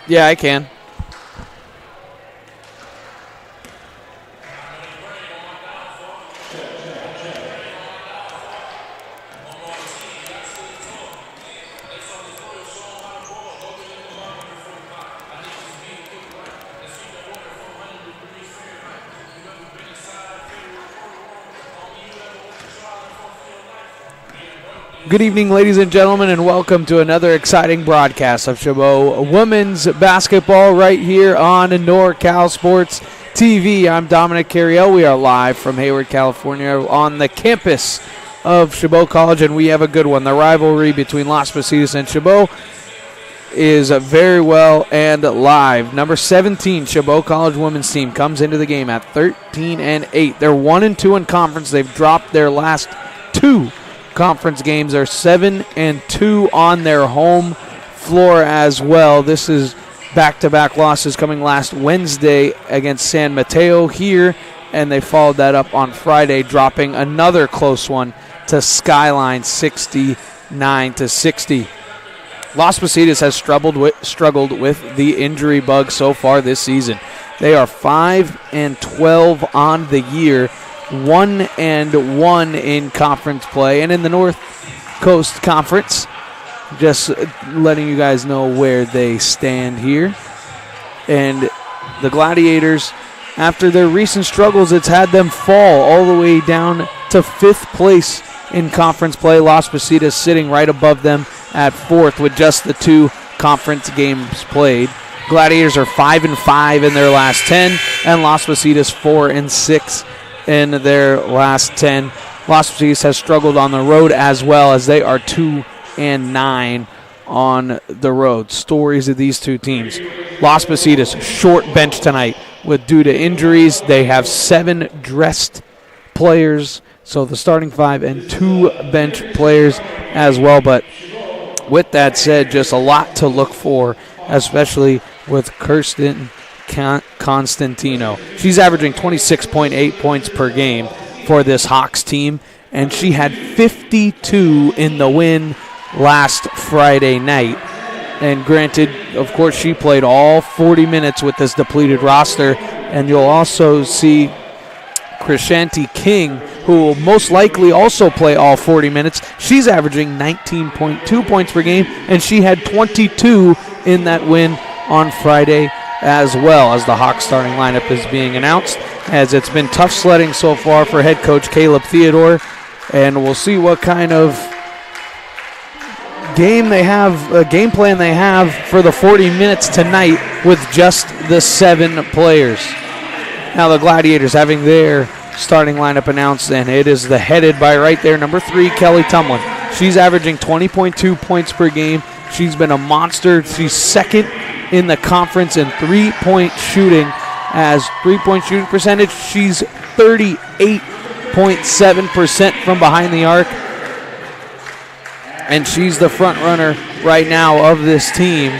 Yeah, I can. Good evening, ladies and gentlemen, and welcome to another exciting broadcast of Chabot women's basketball right here on NorCal Sports TV. I'm Dominic Carriel. We are live from Hayward, California on the campus of Chabot College, and we have a good one. The rivalry between Las Positas and Chabot is very well and live. Number 17, Chabot College women's team comes into the game at 13-8. They're 1-2 in conference. They've dropped their last two conference games. Are 7-2 on their home floor as well. This is back-to-back losses coming last Wednesday against San Mateo here, and they followed that up on Friday, dropping another close one to Skyline 69-60. Las Positas has struggled with the injury bug so far this season. They are 5-12 on the year, 1-1 in conference play, and in the North Coast Conference, just letting you guys know where they stand here. And the Gladiators, after their recent struggles, it's had them fall all the way down to 5th place in conference play. Las Positas sitting right above them at 4th with just the 2 conference games played. Gladiators are 5-5 in their last 10, and Las Positas 4-6 in their last 10. Las Positas has struggled on the road as well, as they are 2-9 on the road. Stories of these two teams. Las Positas short bench tonight due to injuries. They have 7 dressed players, so the starting 5 and 2 bench players as well. But with that said, just a lot to look for, especially with Kirsten Constantino. She's averaging 26.8 points per game for this Hawks team, and she had 52 in the win last Friday night. And granted, of course, she played all 40 minutes with this depleted roster, and you'll also see Krishanti King, who will most likely also play all 40 minutes. She's averaging 19.2 points per game, and she had 22 in that win on Friday as well. As the Hawks starting lineup is being announced, as it's been tough sledding so far for head coach Caleb Theodore, and we'll see what kind of game plan they have for the 40 minutes tonight with just the 7 players. Now the Gladiators having their starting lineup announced, and it is headed by right there, number 3, Kelly Tumlin. She's averaging 20.2 points per game. She's been a monster. She's 2nd in the conference in three-point shooting. As three-point shooting percentage, she's 38.7% from behind the arc. And she's the front runner right now of this team,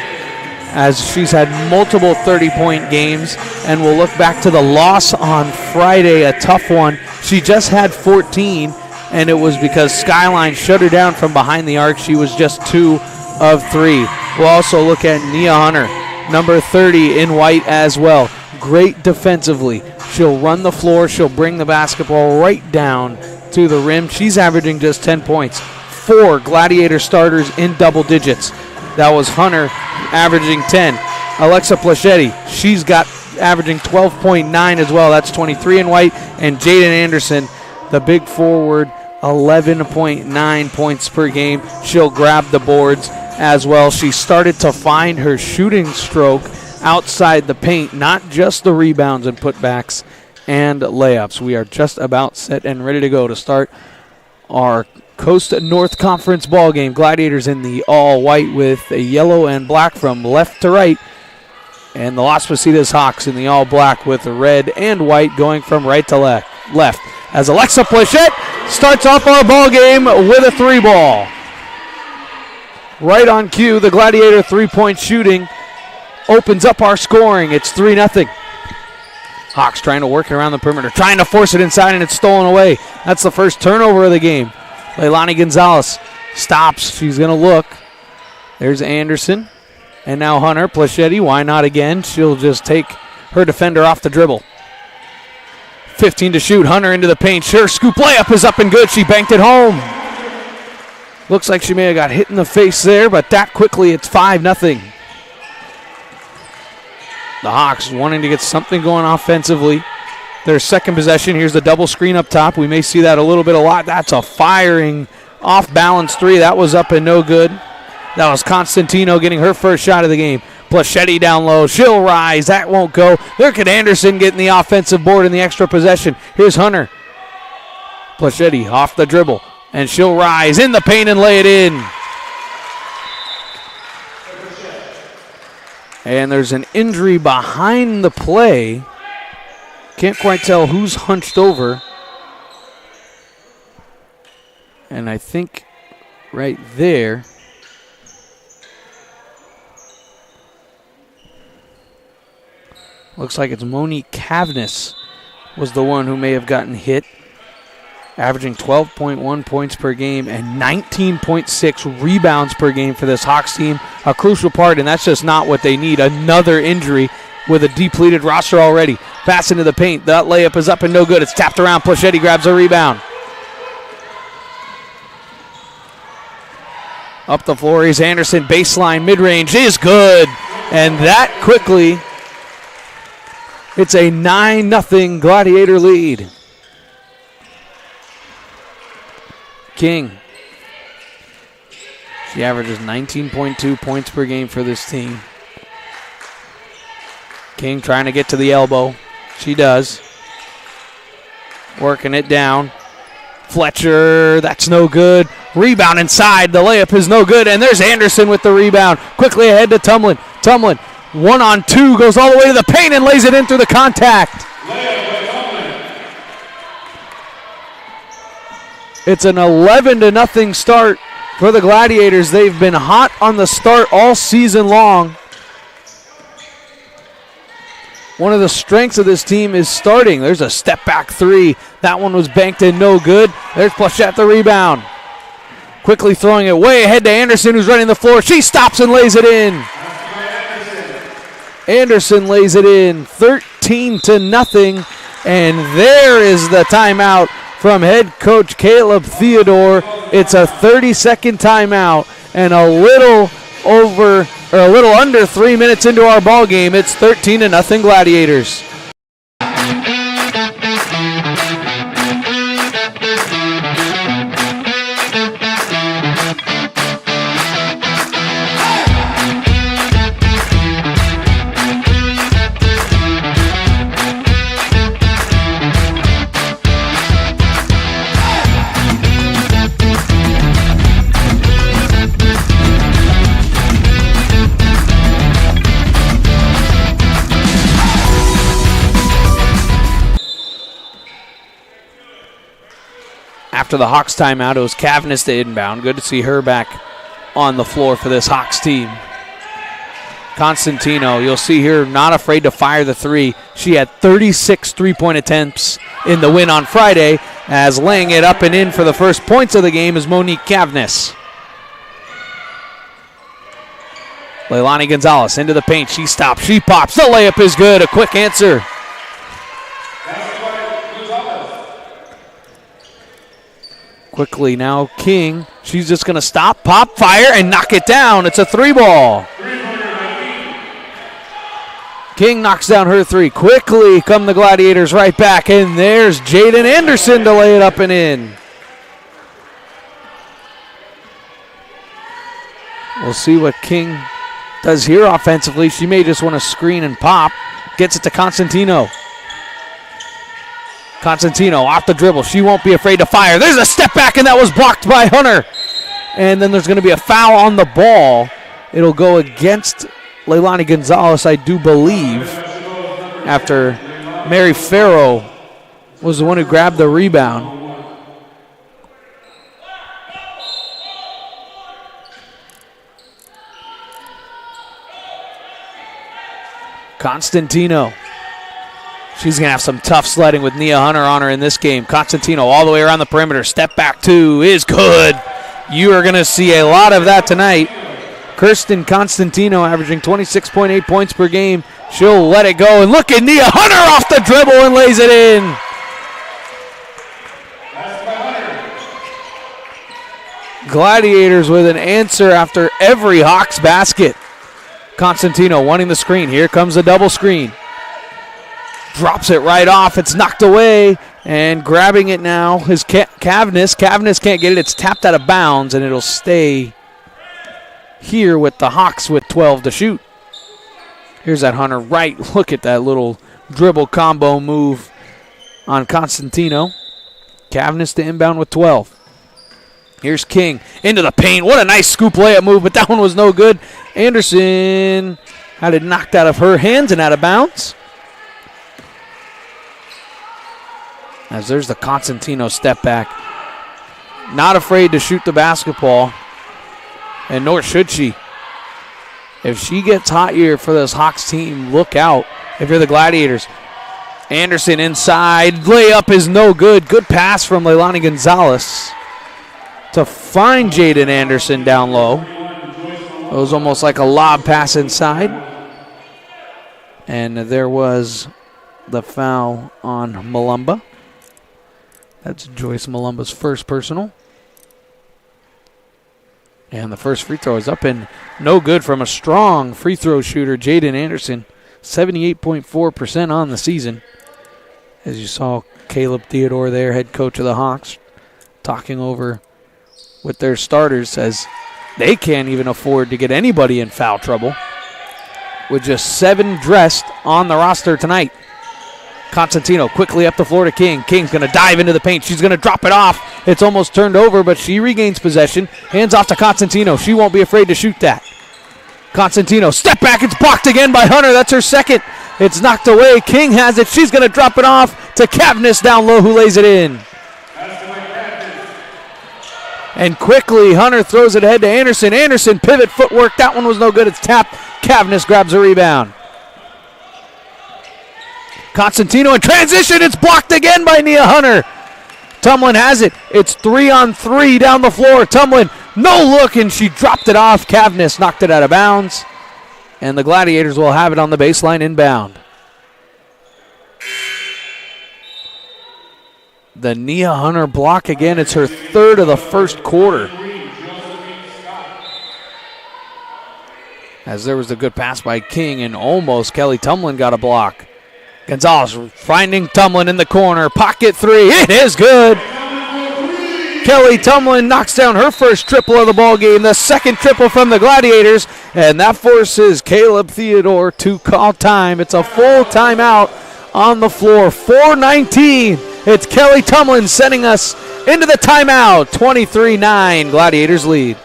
as she's had multiple 30-point games. And we'll look back to the loss on Friday, a tough one. She just had 14, and it was because Skyline shut her down from behind the arc. She was just 2 of 3. We'll also look at Nia Hunter, number 30 in white as well. Great defensively. She'll run the floor. She'll bring the basketball right down to the rim. She's averaging just 10 points. 4 Gladiator starters in double digits. That was Hunter averaging 10. Alexa Plachetti, she's got averaging 12.9 as well. That's 23 in white. And Jaden Anderson, the big forward, 11.9 points per game. She'll grab the boards as well. She started to find her shooting stroke outside the paint, not just the rebounds and putbacks and layups. We are just about set and ready to go to start our Coast North Conference ball game. Gladiators in the all white with a yellow and black from left to right. And the Las Positas Hawks in the all black with red and white going from right to left. As Alexa Plachette starts off our ball game with a 3-ball. Right on cue, the Gladiator 3-point shooting opens up our scoring. It's 3-0. Hawks trying to work it around the perimeter, trying to force it inside, and it's stolen away. That's the first turnover of the game. Leilani Gonzalez stops. She's going to look. There's Anderson. And now Hunter. Plachette, why not again? She'll just take her defender off the dribble. 15 to shoot. Hunter into the paint. Sure, scoop layup is up and good. She banked it home. Looks like she may have got hit in the face there, but that quickly it's 5-0. The Hawks wanting to get something going offensively. Their second possession. Here's the double screen up top. We may see that a little bit a lot. That's a firing off-balance three. That was up and no good. That was Constantino getting her first shot of the game. Plachette down low. She'll rise. That won't go. There could Anderson getting the offensive board in the extra possession. Here's Hunter. Plachette off the dribble. And she'll rise in the paint and lay it in. And there's an injury behind the play. Can't quite tell who's hunched over. And I think right there. Looks like it's Monique Cavness was the one who may have gotten hit. Averaging 12.1 points per game and 19.6 rebounds per game for this Hawks team. A crucial part, and that's just not what they need. Another injury with a depleted roster already. Pass into the paint. That layup is up and no good. It's tapped around. Plachette grabs a rebound. Up the floor is Anderson. Baseline mid-range is good. And that quickly, it's a 9-0 Gladiator lead. King. She averages 19.2 points per game for this team. King trying to get to the elbow. She does. Working it down. Fletcher, that's no good. Rebound inside. The layup is no good. And there's Anderson with the rebound. Quickly ahead to Tumlin. Tumlin, 1-on-2, goes all the way to the paint and lays it in through the contact. It's an 11-0 start for the Gladiators. They've been hot on the start all season long. One of the strengths of this team is starting. There's a step-back three. That one was banked in, no good. There's Plachette the rebound. Quickly throwing it way ahead to Anderson, who's running the floor. She stops and lays it in. Anderson lays it in, 13-0. And there is the timeout from head coach Caleb Theodore. It's a 30-second timeout and a little under 3 minutes into our ball game. It's 13-0 Gladiators. After the Hawks timeout, it was Cavness to inbound. Good to see her back on the floor for this Hawks team. Constantino, you'll see here, not afraid to fire the three. She had 36 three-point attempts in the win on Friday, as laying it up and in for the first points of the game is Monique Cavness. Leilani Gonzalez into the paint. She stops. She pops. The layup is good. A quick answer. Quickly now, King. She's just going to stop, pop, fire, and knock it down. It's a 3-ball. King knocks down her three. Quickly come the Gladiators right back, and there's Jaden Anderson to lay it up and in. We'll see what King does here offensively. She may just want to screen and pop. Gets it to Constantino. Constantino off the dribble. She won't be afraid to fire. There's a step back, and that was blocked by Hunter. And then there's going to be a foul on the ball. It'll go against Leilani Gonzalez, I do believe, after Mary Farrow was the one who grabbed the rebound. Constantino. She's going to have some tough sledding with Nia Hunter on her in this game. Constantino all the way around the perimeter. Step back two is good. You are going to see a lot of that tonight. Kirsten Constantino averaging 26.8 points per game. She'll let it go. And look at Nia Hunter off the dribble and lays it in. Gladiators with an answer after every Hawks basket. Constantino wanting the screen. Here comes the double screen. Drops it right off. It's knocked away. And grabbing it now is Cavness. Cavness can't get it. It's tapped out of bounds, and it'll stay here with the Hawks with 12 to shoot. Here's that Hunter right. Look at that little dribble combo move on Constantino. Cavness to inbound with 12. Here's King into the paint. What a nice scoop layup move, but that one was no good. Anderson had it knocked out of her hands and out of bounds. As there's the Constantino step back. Not afraid to shoot the basketball, and nor should she. If she gets hot here for this Hawks team, look out if you're the Gladiators. Anderson inside. Layup is no good. Good pass from Leilani Gonzalez to find Jaden Anderson down low. It was almost like a lob pass inside. And there was the foul on Malumba. That's Joyce Malumba's first personal. And the first free throw is up and no good from a strong free throw shooter, Jaden Anderson. 78.4% on the season. As you saw Caleb Theodore there, head coach of the Hawks, talking over with their starters, says they can't even afford to get anybody in foul trouble with just 7 dressed on the roster tonight. Constantino quickly up the floor to King. King's going to dive into the paint. She's going to drop it off. It's almost turned over, but she regains possession. Hands off to Constantino. She won't be afraid to shoot that. Constantino, step back. It's blocked again by Hunter. That's her second. It's knocked away. King has it. She's going to drop it off to Cavness down low, who lays it in. And quickly, Hunter throws it ahead to Anderson. Anderson, pivot footwork. That one was no good. It's tapped. Cavness grabs a rebound. Constantino in transition. It's blocked again by Nia Hunter. Tumlin has it. It's 3-on-3 down the floor. Tumlin, no look, and she dropped it off. Cavness knocked it out of bounds. And the Gladiators will have it on the baseline inbound. The Nia Hunter block again. It's her third of the first quarter. As there was a good pass by King, and almost Kelly Tumlin got a block. Gonzalez finding Tumlin in the corner. Pocket three. It is good. Kelly Tumlin knocks down her first triple of the ball game. The second triple from the Gladiators. And that forces Caleb Theodore to call time. It's a full timeout on the floor. 4:19. It's Kelly Tumlin sending us into the timeout. 23-9. Gladiators lead.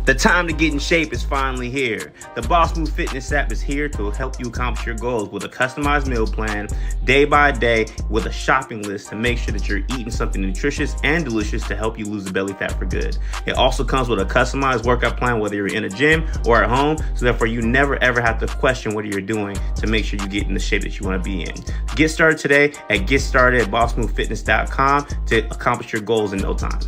The time to get in shape is finally here. The Boss Move Fitness app is here to help you accomplish your goals with a customized meal plan, day by day, with a shopping list to make sure that you're eating something nutritious and delicious to help you lose the belly fat for good. It also comes with a customized workout plan, whether you're in a gym or at home, so therefore you never ever have to question what you're doing to make sure you get in the shape that you want to be in. Get started today at GetStartedAtBossMoveFitness.com to accomplish your goals in no time.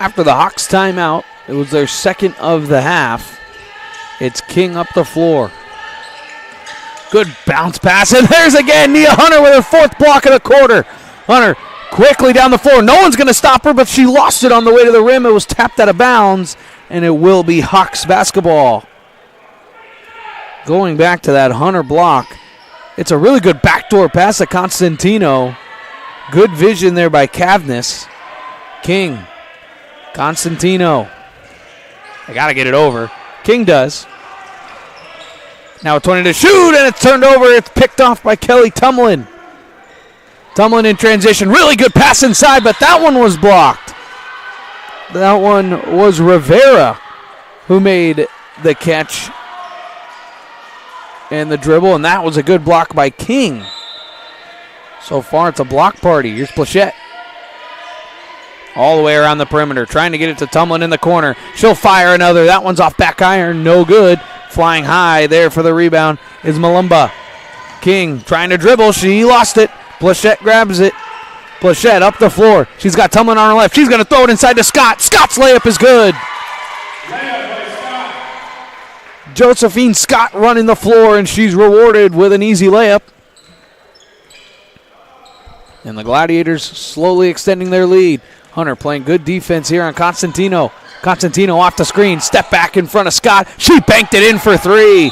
After the Hawks timeout, it was their second of the half. It's King up the floor. Good bounce pass, and there's again Nia Hunter with her fourth block of the quarter. Hunter quickly down the floor. No one's going to stop her, but she lost it on the way to the rim. It was tapped out of bounds, and it will be Hawks basketball. Going back to that Hunter block, it's a really good backdoor pass to Constantino. Good vision there by Cavness. King. Constantino. They got to get it over. King does. Now a 20 to shoot, and it's turned over. It's picked off by Kelly Tumlin. Tumlin in transition. Really good pass inside, but that one was blocked. That one was Rivera who made the catch and the dribble, and that was a good block by King. So far, it's a block party. Here's Plachette. All the way around the perimeter, trying to get it to Tumlin in the corner. She'll fire another. That one's off back iron. No good. Flying high there for the rebound is Malumba. King trying to dribble. She lost it. Plachette grabs it. Plachette up the floor. She's got Tumlin on her left. She's going to throw it inside to Scott. Scott's layup is good. Josephine Scott running the floor, and she's rewarded with an easy layup. And the Gladiators slowly extending their lead. Hunter playing good defense here on Constantino. Constantino off the screen. Step back in front of Scott. She banked it in for three.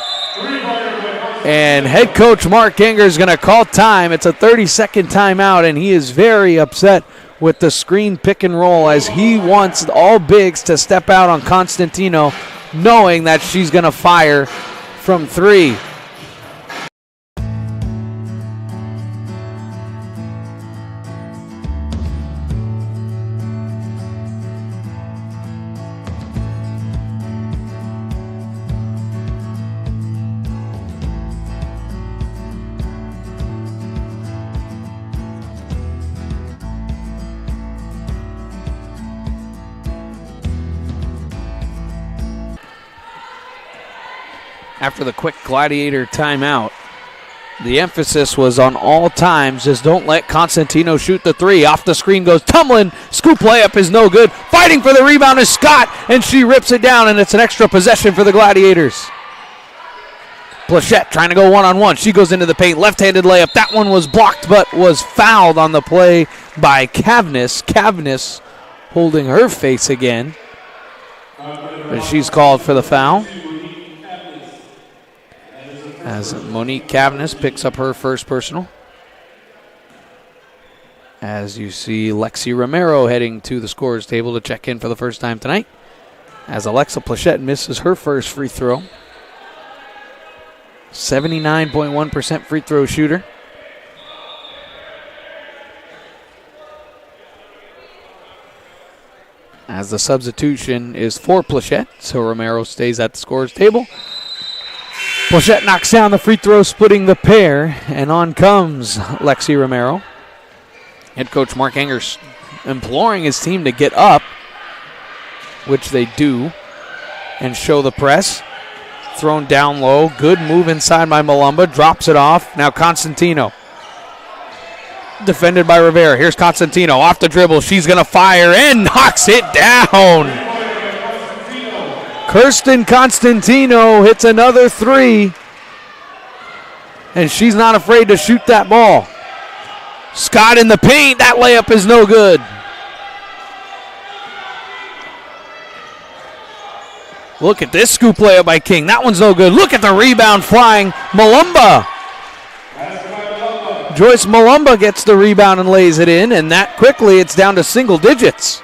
And head coach Mark Enger is going to call time. It's a 30-second timeout, and he is very upset with the screen pick and roll as he wants all bigs to step out on Constantino, knowing that she's going to fire from three. After the quick Gladiator timeout, the emphasis was on all times. Just don't let Constantino shoot the three. Off the screen goes Tumlin. Scoop layup is no good. Fighting for the rebound is Scott, and she rips it down, and it's an extra possession for the Gladiators. Plachette trying to go one-on-one. She goes into the paint. Left-handed layup. That one was blocked, but was fouled on the play by Cavness. Cavness holding her face again. But she's called for the foul, as Monique Cavness picks up her first personal. As you see Lexi Romero heading to the scorer's table to check in for the first time tonight, as Alexa Plachette misses her first free throw. 79.1% free throw shooter. As the substitution is for Plachette, so Romero stays at the scorer's table. Plachette knocks down the free throw, splitting the pair, and on comes Lexi Romero. Head coach Mark Enger's imploring his team to get up, which they do, and show the press. Thrown down low. Good move inside by Malumba. Drops it off. Now Constantino. Defended by Rivera. Here's Constantino off the dribble. She's going to fire and knocks it down. Kirsten Constantino hits another three, and she's not afraid to shoot that ball. Scott in the paint. That layup is no good. Look at this scoop layup by King. That one's no good. Look at the rebound flying. Malumba. Joyce Malumba gets the rebound and lays it in, and that quickly it's down to single digits.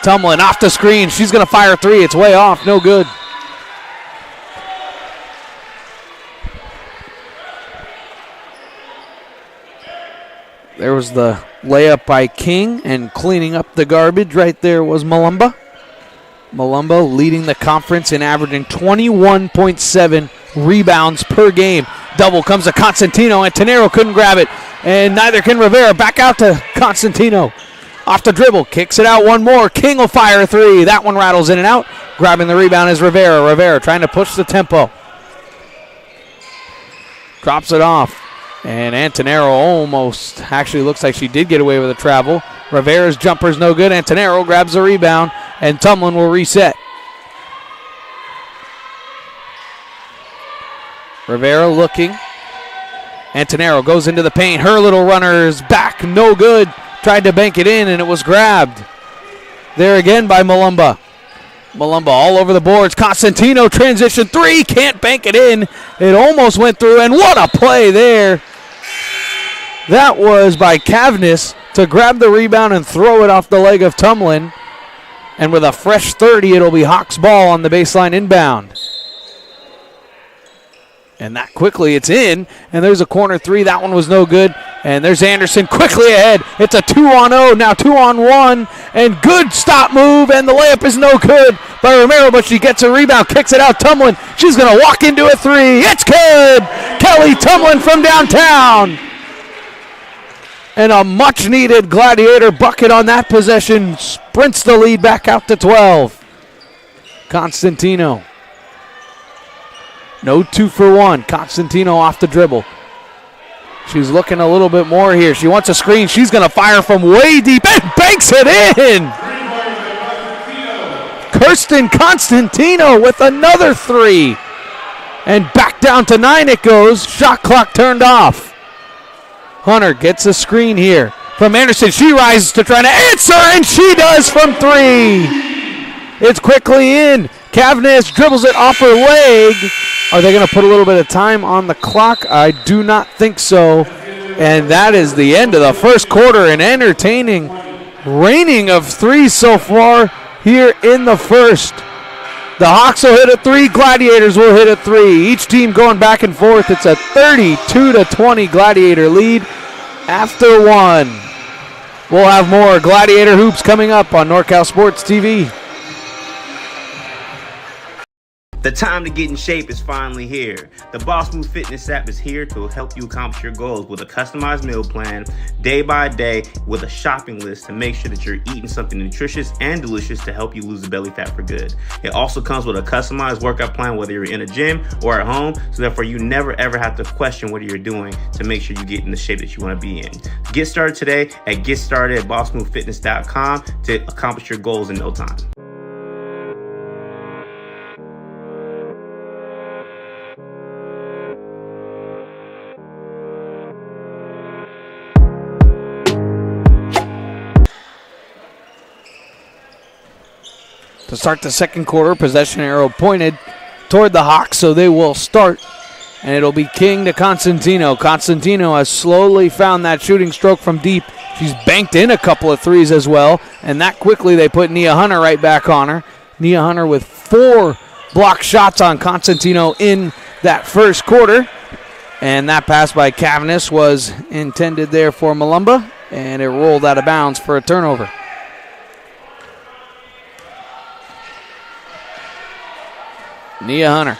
Tumlin off the screen. She's going to fire three. It's way off. No good. There was the layup by King, and cleaning up the garbage right there was Malumba. Malumba leading the conference in averaging 21.7 rebounds per game. Double comes to Constantino, and Tenero couldn't grab it, and neither can Rivera. Back out to Constantino. Off the dribble, kicks it out one more. King will fire a three. That one rattles in and out. Grabbing the rebound is Rivera. Rivera trying to push the tempo. Drops it off. And Antonero almost, actually looks like she did get away with a travel. Rivera's jumper's no good. Antonero grabs the rebound, and Tumlin will reset. Rivera looking. Antonero goes into the paint. Her little runner is back, no good. Tried to bank it in, and it was grabbed. There again by Malumba. Malumba all over the boards. Constantino transition three, can't bank it in. It almost went through, and what a play there. That was by Cavness to grab the rebound and throw it off the leg of Tumlin. And with a fresh 30, it'll be Hawks ball on the baseline inbound. And that quickly, it's in, and there's a corner three. That one was no good. And there's Anderson quickly ahead. It's a 2-on-0, now 2-on-1, and good stop move, and the layup is no good by Romero, but she gets a rebound, kicks it out. Tumlin, she's going to walk into a three. It's good! Kelly Tumlin from downtown. And a much-needed Gladiator bucket on that possession. Sprints the lead back out to 12. Constantino. No 2 for 1. Constantino off the dribble. She's looking a little bit more here. She wants a screen. She's going to fire from way deep and banks it in. Kirsten Constantino with another three. And back down to 9 it goes. Shot clock turned off. Hunter gets a screen here from Anderson. She rises to try to answer, and she does from 3. It's quickly in. Cavness dribbles it off her leg. Are they going to put a little bit of time on the clock? I do not think so. And that is the end of the first quarter. An entertaining raining of threes so far here in the first. The Hawks will hit a 3. Gladiators will hit a 3. Each team going back and forth. It's a 32-20 Gladiator lead after 1. We'll have more Gladiator hoops coming up on NorCal Sports TV. The time to get in shape is finally here. The Boss Move Fitness app is here to help you accomplish your goals with a customized meal plan, day by day, with a shopping list to make sure that you're eating something nutritious and delicious to help you lose the belly fat for good. It also comes with a customized workout plan, whether you're in a gym or at home, so therefore you never ever have to question what you're doing to make sure you get in the shape that you want to be in. Get started today at GetStartedAtBossMoveFitness.com to accomplish your goals in no time. To start the second quarter, possession arrow pointed toward the Hawks, so they will start. And it'll be King to Constantino. Constantino has slowly found that shooting stroke from deep. She's banked in a couple of threes as well. And that quickly they put Nia Hunter right back on her. Nia Hunter with 4 block shots on Constantino in that first quarter. And that pass by Cavness was intended there for Malumba. And it rolled out of bounds for a turnover. Nia Hunter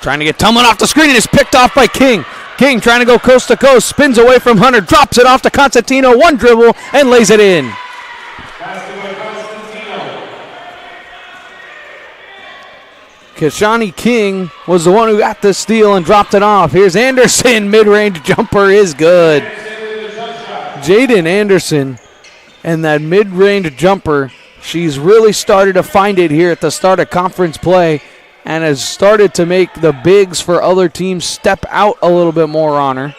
trying to get Tumlin off the screen, and it's picked off by King. King trying to go coast to coast, spins away from Hunter, drops it off to Constantino, one dribble, and lays it in. Kashani King was the one who got the steal and dropped it off. Here's Anderson, mid-range jumper is good. Jaden Anderson and that mid-range jumper, she's really started to find it here at the start of conference play and has started to make the bigs for other teams step out a little bit more on her.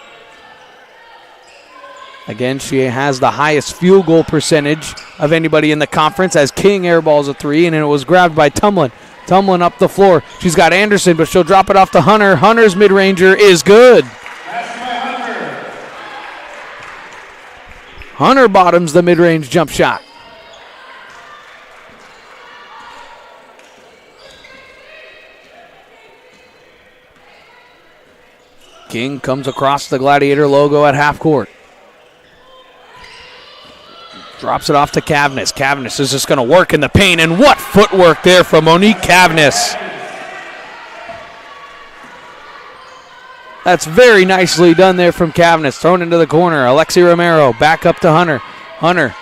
Again, she has the highest field goal percentage of anybody in the conference as King airballs a 3, and it was grabbed by Tumlin. Tumlin up the floor. She's got Anderson, but she'll drop it off to Hunter. Hunter's mid-ranger is good. Hunter bottoms the mid-range jump shot. King comes across the Gladiator logo at half court. Drops it off to Cavness. Cavness is just going to work in the paint, and what footwork there from Monique Cavness. That's very nicely done there from Cavness. Thrown into the corner. Alexi Romero back up to Hunter. Hunter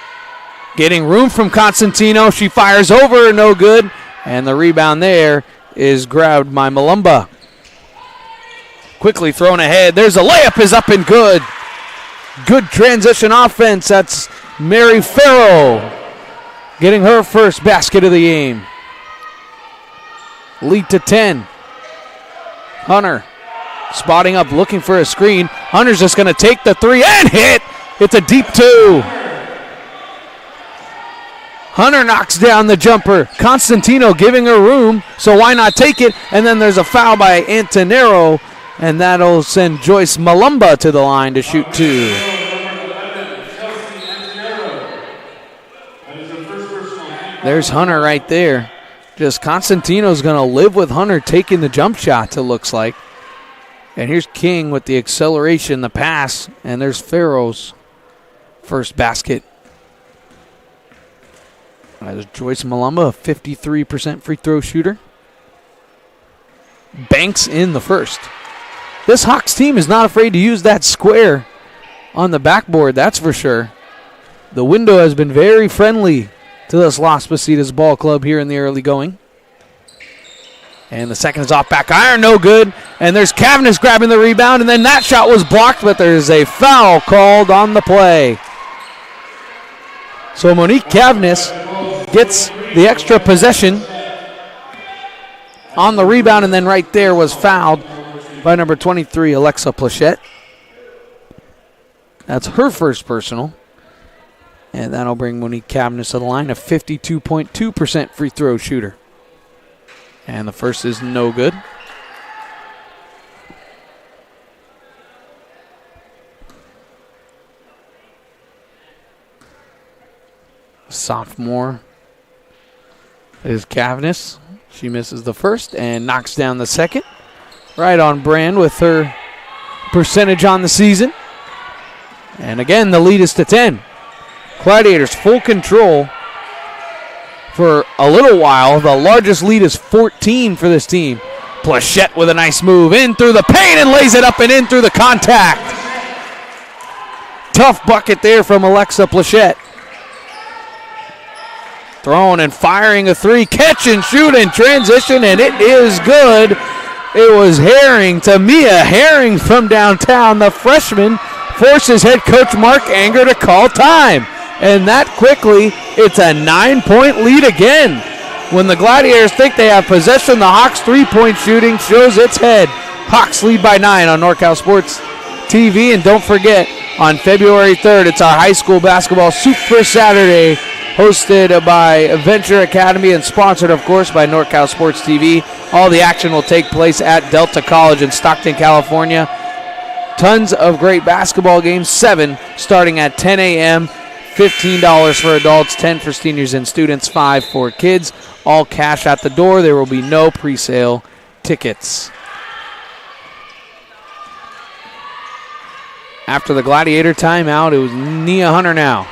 getting room from Constantino. She fires over, no good. And the rebound there is grabbed by Malumba. Quickly thrown ahead. There's a layup, is up and good. Good transition offense. That's Mary Farrow getting her first basket of the game. Lead to 10. Hunter spotting up, looking for a screen. Hunter's just going to take the three and hit. It's a deep two. Hunter knocks down the jumper. Constantino giving her room, so why not take it? And then there's a foul by Antonero, and that'll send Joyce Malumba to the line to shoot two. There's Hunter right there. Just Constantino's going to live with Hunter taking the jump shots, it looks like. And here's King with the acceleration, the pass, and there's Farrow's first basket. There's Joyce Malumba, a 53% free throw shooter. Banks in the first. This Hawks team is not afraid to use that square on the backboard, that's for sure. The window has been very friendly to this Las Positas ball club here in the early going. And the second is off back iron, no good. And there's Cavness grabbing the rebound, and then that shot was blocked, but there's a foul called on the play. So Monique Cavness gets the extra possession on the rebound, and then right there was fouled by number 23, Alexa Plachette. That's her first personal. And that'll bring Monique Cavness to the line, a 52.2% free throw shooter. And the first is no good. Sophomore is Cavness. She misses the first and knocks down the second. Right on brand with her percentage on the season. And again, the lead is to 10. Gladiators full control for a little while. The largest lead is 14 for this team. Plachette with a nice move in through the paint and lays it up and in through the contact. Tough bucket there from Alexa Plachette. Throwing and firing a three. Catch and shoot in transition, and it is good. It was Herring, Tamia Herring from downtown. The freshman forces head coach Mark Anger to call time. And that quickly, it's a 9-point lead again. When the Gladiators think they have possession, the Hawks' three-point shooting shows its head. Hawks lead by 9 on NorCal Sports TV. And don't forget, on February 3rd, it's our high school basketball Super Saturday, hosted by Venture Academy and sponsored, of course, by NorCal Sports TV. All the action will take place at Delta College in Stockton, California. Tons of great basketball games, 7 starting at 10 a.m., $15 for adults, 10 for seniors and students, 5 for kids. All cash at the door. There will be no pre-sale tickets. After the Gladiator timeout, it was Nia Hunter now.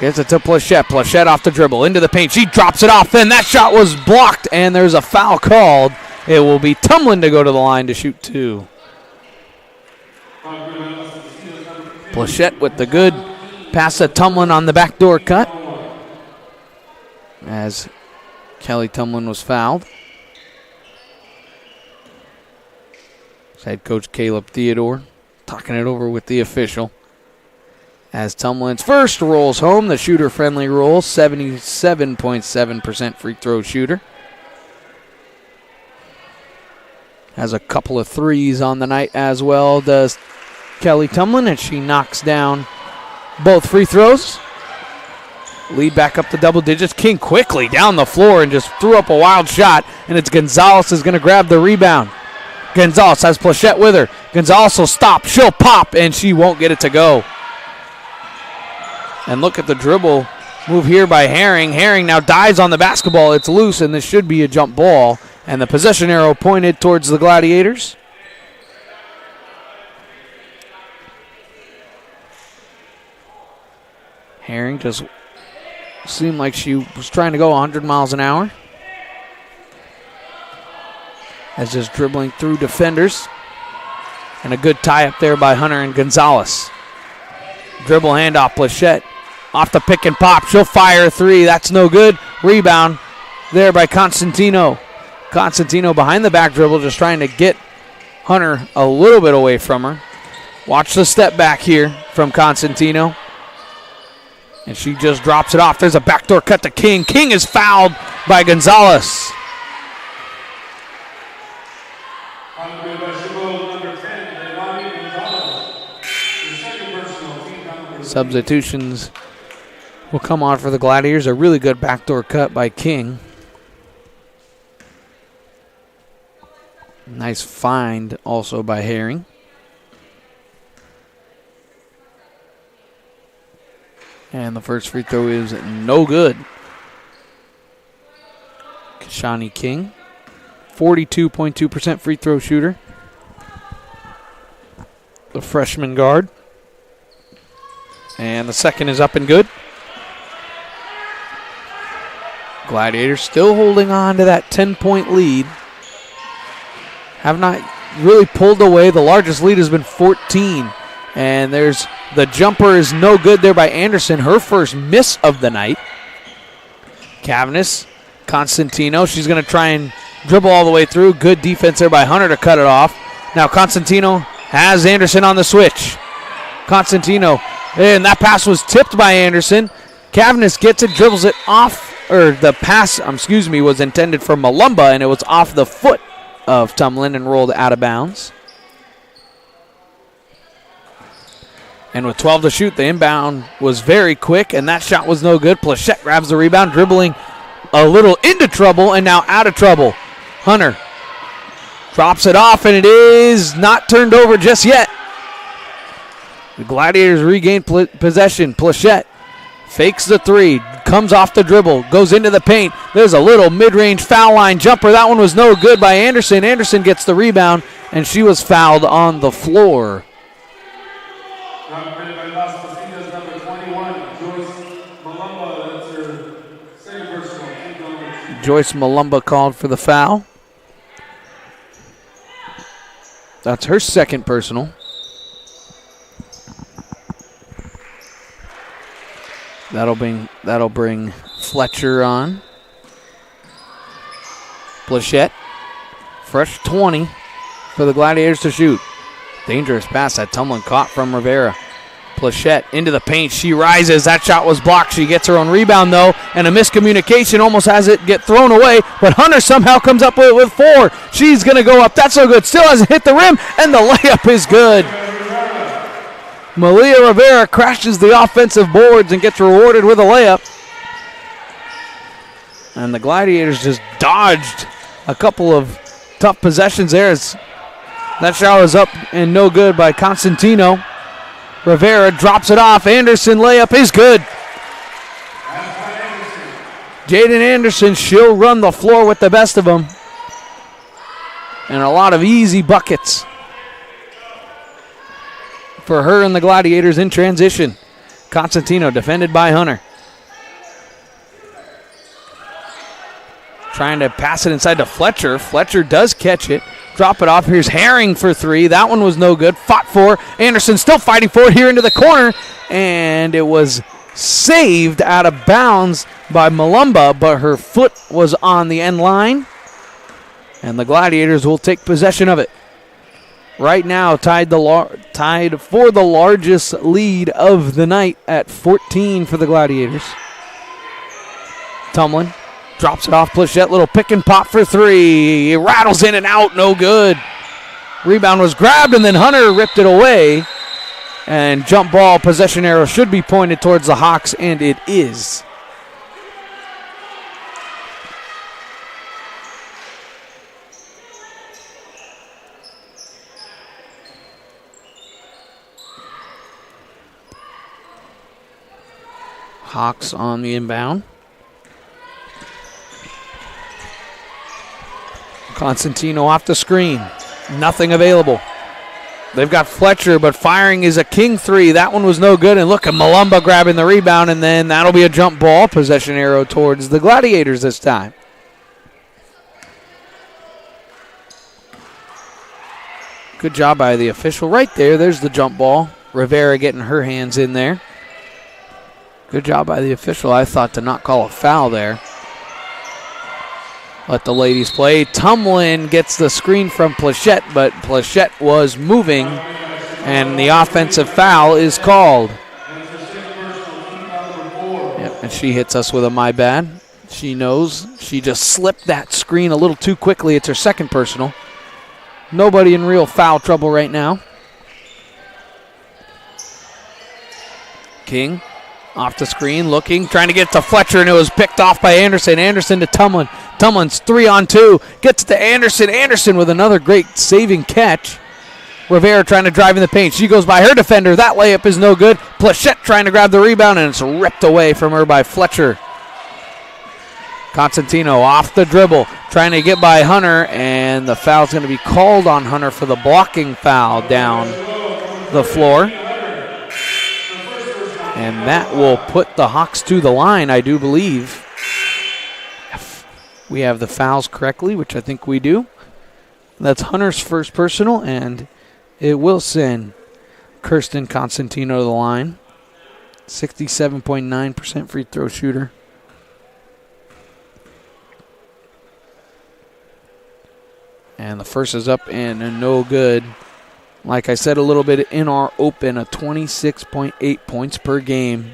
Gets it to Plachette. Plachette off the dribble, into the paint. She drops it off, then that shot was blocked, and there's a foul called. It will be Tumlin to go to the line to shoot 2. Plachette with the good pass to Tumlin on the backdoor cut as Kelly Tumlin was fouled. Head coach Caleb Theodore talking it over with the official. As Tumlin's first rolls home, the shooter-friendly roll, 77.7% free throw shooter. Has a couple of threes on the night as well, does Kelly Tumlin, and she knocks down both free throws. Lead back up to double digits. King quickly down the floor and just threw up a wild shot, and it's Gonzalez is going to grab the rebound. Gonzalez has Plachette with her. Gonzalez will stop. She'll pop, and she won't get it to go. And look at the dribble move here by Herring. Herring now dives on the basketball. It's loose, and this should be a jump ball. And the possession arrow pointed towards the Gladiators. Herring just seemed like she was trying to go 100 miles an hour. As just dribbling through defenders. And a good tie up there by Hunter and Gonzalez. Dribble handoff, Plachette. Off the pick and pop. She'll fire a three. That's no good. Rebound there by Constantino. Constantino behind the back dribble, just trying to get Hunter a little bit away from her. Watch the step back here from Constantino. And she just drops it off. There's a backdoor cut to King. King is fouled by Gonzalez. Substitutions will come on for the Gladiators. A really good backdoor cut by King. Nice find also by Herring. And the first free throw is no good. Kashani King, 42.2% free throw shooter. The freshman guard. And the second is up and good. Gladiators still holding on to that 10-point lead. Have not really pulled away. The largest lead has been 14. And there's the jumper is no good there by Anderson. Her first miss of the night. Cavanis, Constantino. She's going to try and dribble all the way through. Good defense there by Hunter to cut it off. Now Constantino has Anderson on the switch. Constantino, and that pass was tipped by Anderson. Cavanis gets it, dribbles it off, or the pass, was intended for Malumba, and it was off the foot of Tumlin and rolled out of bounds. And with 12 to shoot, the inbound was very quick, and that shot was no good. Plachette grabs the rebound, dribbling a little into trouble, and now out of trouble. Hunter drops it off, and it is not turned over just yet. The Gladiators regain possession. Plachette fakes the three, comes off the dribble, goes into the paint. There's a little mid-range foul line jumper. That one was no good by Anderson. Anderson gets the rebound, and she was fouled on the floor. Joyce Malumba called for the foul. That's her second personal. That'll bring Fletcher on. Plachette, fresh 20 for the Gladiators to shoot. Dangerous pass that Tumlin caught from Rivera. Plachette into the paint. She rises. That shot was blocked. She gets her own rebound, though, and a miscommunication almost has it get thrown away, but Hunter somehow comes up with four. She's going to go up. That's so good. Still hasn't hit the rim, and the layup is good. Malia Rivera crashes the offensive boards and gets rewarded with a layup. And the Gladiators just dodged a couple of tough possessions there. That shot was up and no good by Constantino. Rivera drops it off. Anderson layup is good. Jaden Anderson, she'll run the floor with the best of them. And a lot of easy buckets for her and the Gladiators in transition. Constantino defended by Hunter. Trying to pass it inside to Fletcher. Fletcher does catch it. Drop it off. Here's Herring for three. That one was no good. Fought for. Anderson still fighting for it here into the corner. And it was saved out of bounds by Malumba, but her foot was on the end line. And the Gladiators will take possession of it. Right now, tied for the largest lead of the night at 14 for the Gladiators. Tumlin drops it off. Plachette, little pick and pop for three. It rattles in and out, no good. Rebound was grabbed, and then Hunter ripped it away. And jump ball possession arrow should be pointed towards the Hawks, and it is. Hawks on the inbound. Constantino off the screen. Nothing available. They've got Fletcher, but firing is a King three. That one was no good. And look at Malumba grabbing the rebound, and then that'll be a jump ball. Possession arrow towards the Gladiators this time. Good job by the official right there. There's the jump ball. Rivera getting her hands in there. Good job by the official, I thought, to not call a foul there. Let the ladies play. Tumlin gets the screen from Plachette, but Plachette was moving, and the offensive foul is called. Yep, and she hits us with a my bad. She knows. She just slipped that screen a little too quickly. It's her second personal. Nobody in real foul trouble right now. King off the screen, looking, trying to get to Fletcher, and it was picked off by Anderson. Anderson to Tumlin. Tumlin's 3-on-2. Gets to Anderson. Anderson with another great saving catch. Rivera trying to drive in the paint. She goes by her defender. That layup is no good. Plachette trying to grab the rebound, and it's ripped away from her by Fletcher. Constantino off the dribble, trying to get by Hunter, and the foul's going to be called on Hunter for the blocking foul down the floor. And that will put the Hawks to the line, I do believe. If we have the fouls correctly, which I think we do. That's Hunter's first personal, and it will send Kirsten Constantino to the line. 67.9% free throw shooter. And the first is up and no good. Like I said a little bit in our open, a 26.8 points per game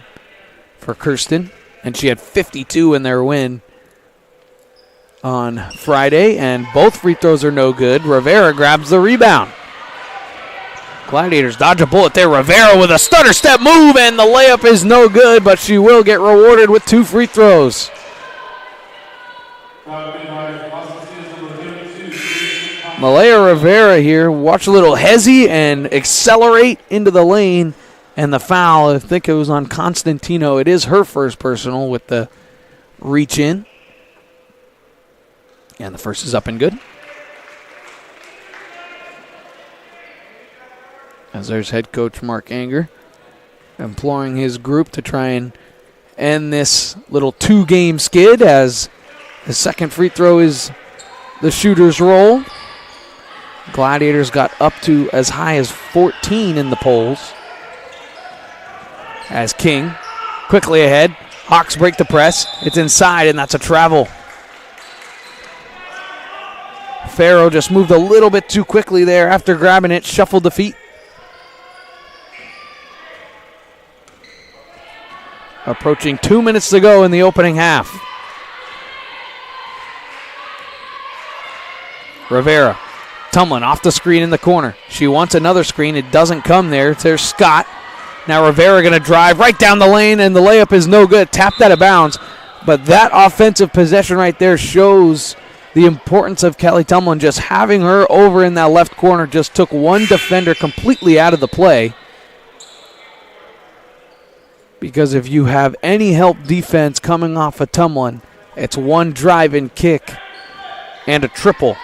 for Kirsten. And she had 52 in their win on Friday. And both free throws are no good. Rivera grabs the rebound. Gladiators dodge a bullet there. Rivera with a stutter step move, and the layup is no good, but she will get rewarded with 2 free throws. Malaya Rivera here, watch a little hezzy and accelerate into the lane, and the foul, I think it was on Constantino. It is her first personal with the reach in. And the first is up and good. As there's head coach Mark Anger imploring his group to try and end this little 2-game skid, as the second free throw is the shooter's roll. Gladiators got up to as high as 14 in the polls. As King quickly ahead. Hawks break the press. It's inside, and that's a travel. Farrow just moved a little bit too quickly there after grabbing it, shuffled the feet. Approaching 2 minutes to go in the opening half. Rivera. Tumlin off the screen in the corner. She wants another screen. It doesn't come there. There's Scott. Now Rivera going to drive right down the lane, and the layup is no good. Tapped out of bounds. But that offensive possession right there shows the importance of Kelly Tumlin. Just having her over in that left corner just took one defender completely out of the play. Because if you have any help defense coming off of Tumlin, it's one drive and kick and a triple.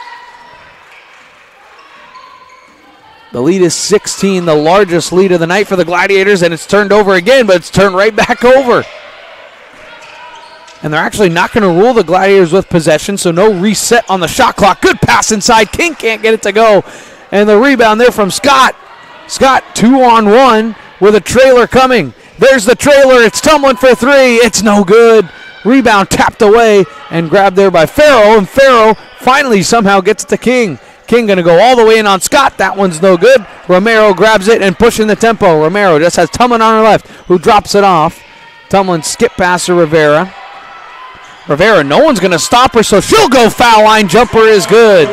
The lead is 16, the largest lead of the night for the Gladiators, and it's turned over again, but it's turned right back over. And they're actually not going to rule the Gladiators with possession, so no reset on the shot clock. Good pass inside. King can't get it to go. And the rebound there from Scott. Scott 2-on-1 with a trailer coming. There's the trailer. It's Tumlin for 3. It's no good. Rebound tapped away and grabbed there by Farrow, and Farrow finally somehow gets it to King. King going to go all the way in on Scott. That one's no good. Romero grabs it and pushing the tempo. Romero just has Tumlin on her left, who drops it off. Tumlin skip pass to Rivera. Rivera, no one's going to stop her, so she'll go foul line. Jumper is good.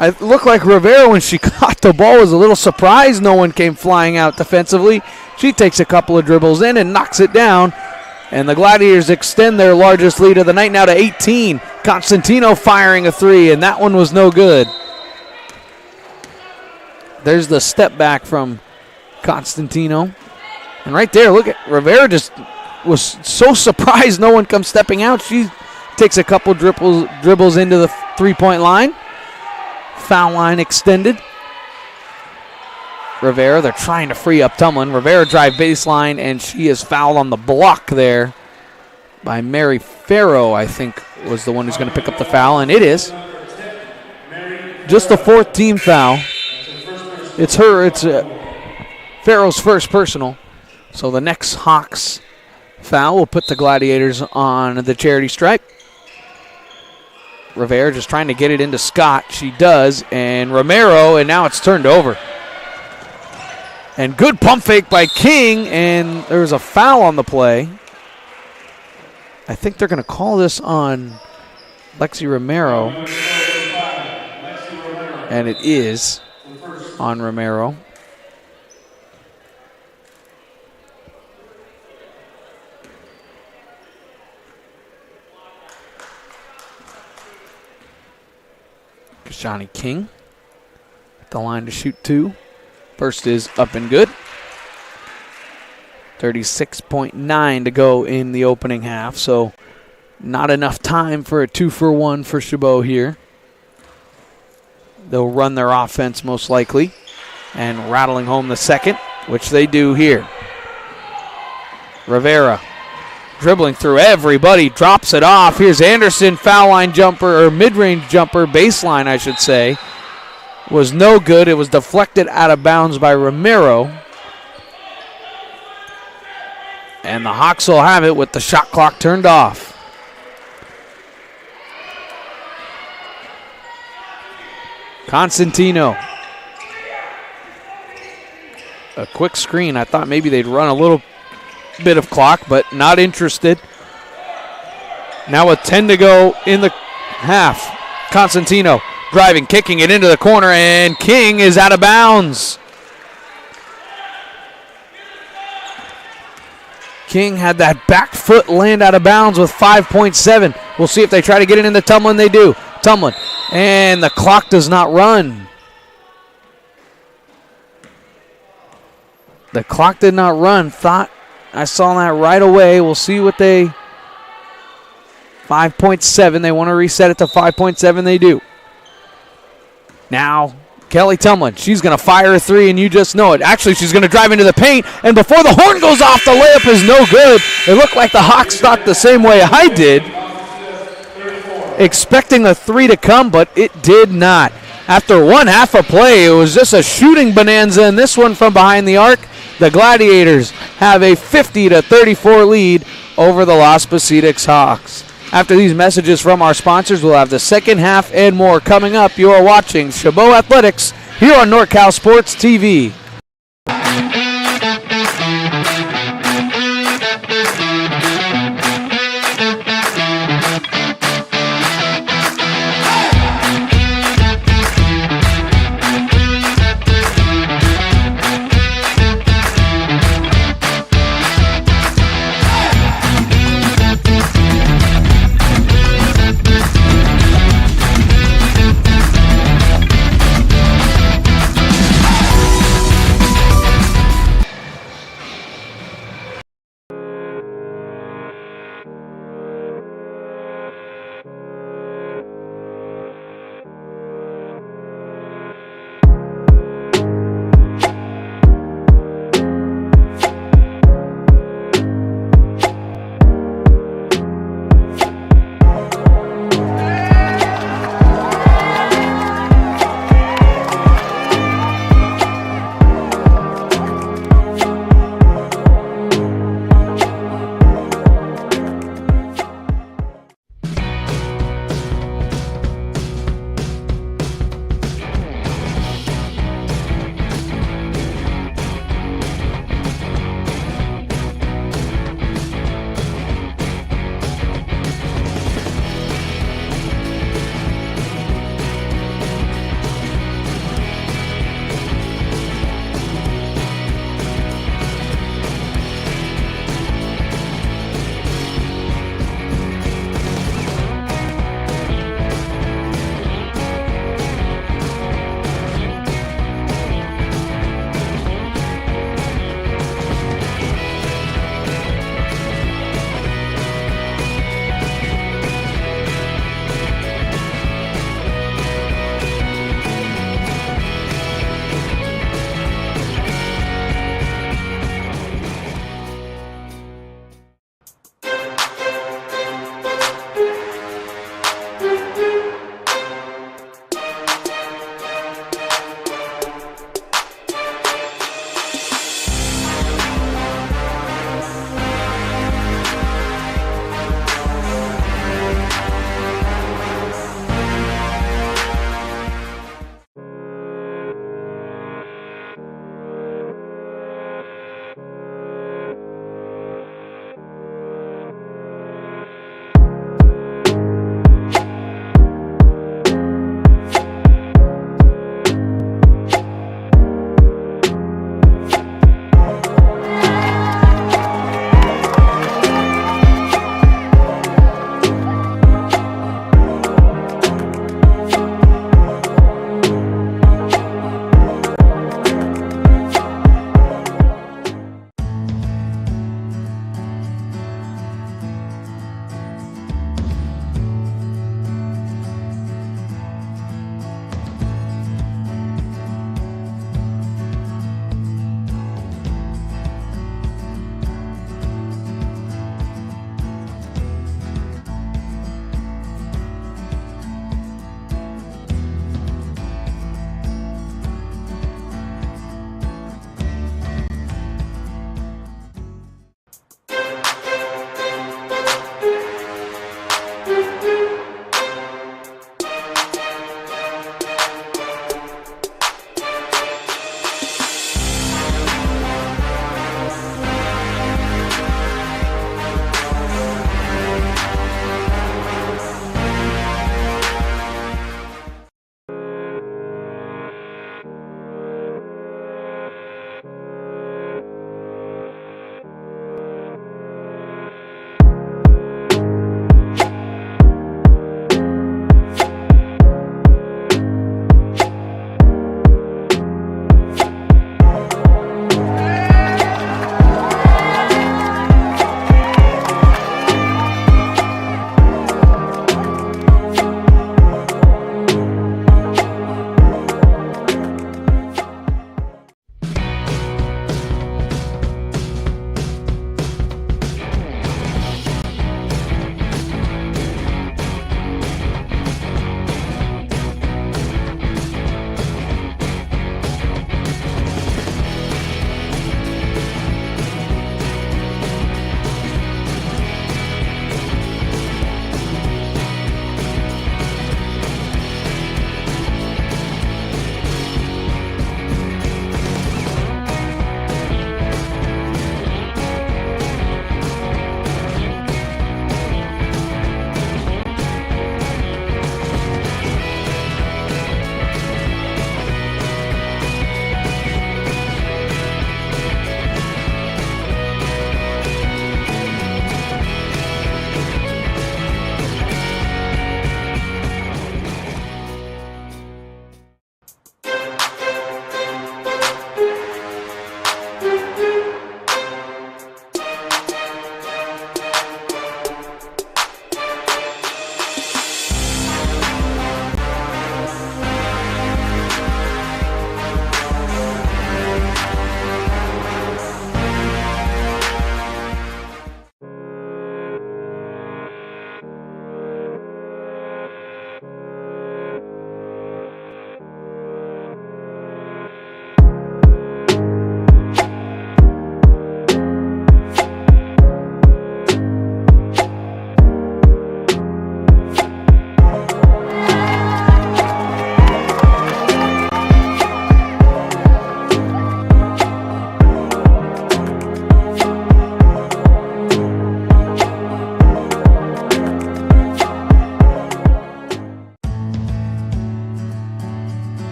It looked like Rivera, when she caught the ball, was a little surprised no one came flying out defensively. She takes a couple of dribbles in and knocks it down. And the Gladiators extend their largest lead of the night now to 18. Constantino firing a 3, and that one was no good. There's the step back from Constantino. And right there, look at Rivera, just was so surprised no one comes stepping out. She takes a couple dribbles into the 3-point line. Foul line extended. Rivera, they're trying to free up Tumlin. Rivera drive baseline, and she is fouled on the block there by Mary Farrow, I think, was the one who's going to pick up the foul, and it is. Just the 4th team foul. It's Farrow's first personal. So the next Hawks foul will put the Gladiators on the charity stripe. Rivera just trying to get it into Scott. She does, and Romero, and now it's turned over. And good pump fake by King, and there's a foul on the play. I think they're going to call this on Lexi Romero. And it is on Romero. Johnny King at the line to shoot 2. First is up and good. 36.9 to go in the opening half, so not enough time for a 2-for-1 for Chabot here. They'll run their offense most likely, and rattling home the second, which they do here. Rivera dribbling through everybody, drops it off. Here's Anderson, foul line jumper, or mid-range jumper, baseline I should say. Was no good. It was deflected out of bounds by Romero. And the Hawks will have it with the shot clock turned off. Constantino. A quick screen. I thought maybe they'd run a little bit of clock, but not interested. Now with 10 to go in the half. Constantino driving, kicking it into the corner, and King is out of bounds. King had that back foot land out of bounds with 5.7. We'll see if they try to get it into Tumlin. They do. Tumlin. And the clock does not run. The clock did not run. Thought I saw that right away. We'll see what they... 5.7. They want to reset it to 5.7. They do. Now, Kelly Tumlin. She's going to fire a 3, and you just know it. Actually, she's going to drive into the paint, and before the horn goes off, the layup is no good. It looked like the Hawks thought the same way I did, expecting a 3 to come, but it did not. After one half of play, it was just a shooting bonanza, and this one from behind the arc. The Gladiators have a 50-34 lead over the Las Positas Hawks. After these messages from our sponsors, we'll have the second half and more coming up. You are watching Chabot Athletics here on NorCal Sports TV.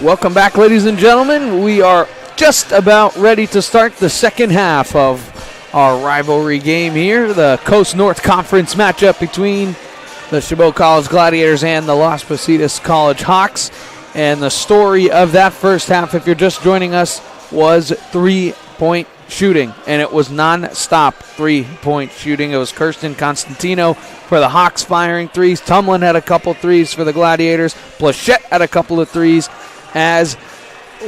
Welcome back, ladies and gentlemen. We are just about ready to start the second half of our rivalry game here, the Coast North Conference matchup between the Chabot College Gladiators and the Las Positas College Hawks. And the story of that first half, if you're just joining us, was three-point shooting. And it was non-stop three-point shooting. It was Kirsten Constantino for the Hawks firing threes. Tumlin had a couple threes for the Gladiators. Plachette had a couple of threes as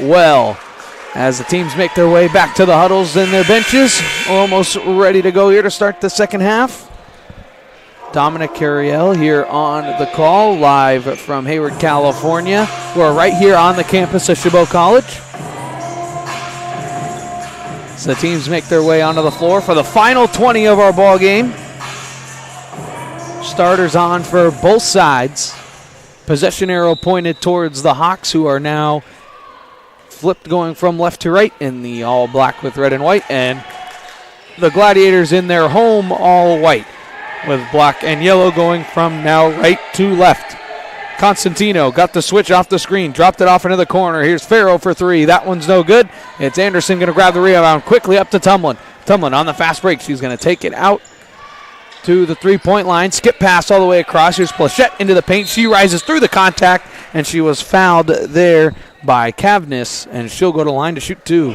well. As the teams make their way back to the huddles and their benches, almost ready to go here to start the second half. Dominic Carriel here on the call, live from Hayward, California. We're right here on the campus of Chabot College. So the teams make their way onto the floor for the final 20 of our ball game. Starters on for both sides. Possession arrow pointed towards the Hawks, who are now flipped going from left to right in the all black with red and white, and the Gladiators in their home all white with black and yellow going from now right to left. Constantino got the switch off the screen, dropped it off into the corner. Here's Farrow for three. That one's no good. It's Anderson going to grab the rebound quickly up to Tumlin. Tumlin on the fast break. She's going to take it out to the three-point line. Skip pass all the way across. Here's Plachette into the paint. She rises through the contact, and she was fouled there by Cavness, and she'll go to line to shoot two.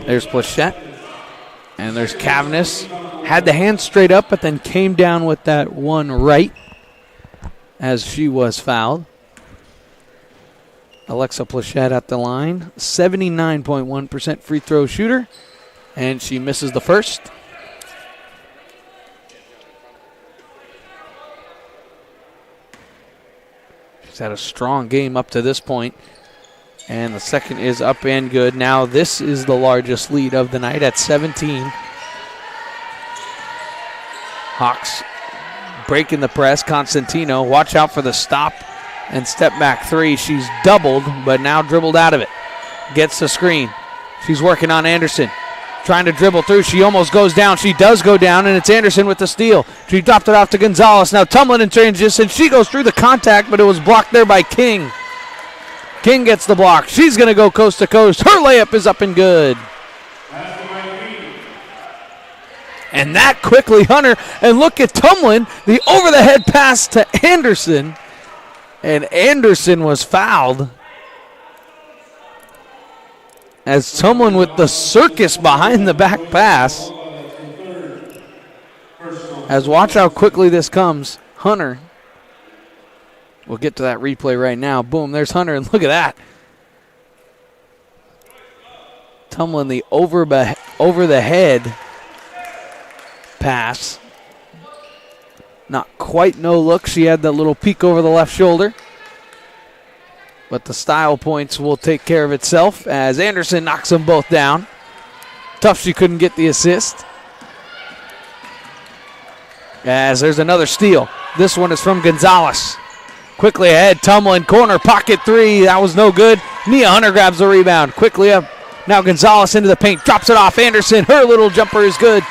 There's Plachette, and there's Cavness. Had the hand straight up, but then came down with that one right as she was fouled. Alexa Plachette at the line, 79.1% free throw shooter, and she misses the first. She's had a strong game up to this point, and the second is up and good. Now this is the largest lead of the night at 17. Hawks breaking the press. Constantino, watch out for the stop and step back three. She's doubled, but now dribbled out of it. Gets the screen. She's working on Anderson. Trying to dribble through. She almost goes down. She does go down, and it's Anderson with the steal. She dropped it off to Gonzalez. Now Tumlin in transition. She goes through the contact, but it was blocked there by King. King gets the block. She's going to go coast to coast. Her layup is up and good. And that quickly, Hunter. And look at Tumlin, the over-the-head pass to Anderson. And Anderson was fouled. As Tumlin with the circus behind the back pass. As watch how quickly this comes. Hunter. We'll get to that replay right now. Boom, there's Hunter, and look at that. Tumlin, the over the head pass. Not quite no look. She had that little peek over the left shoulder. But the style points will take care of itself as Anderson knocks them both down. Tough she couldn't get the assist. As there's another steal. This one is from Gonzalez. Quickly ahead, Tumlin, corner, pocket three. That was no good. Nia Hunter grabs the rebound. Quickly up. Now Gonzalez into the paint. Drops it off Anderson. Her little jumper is good.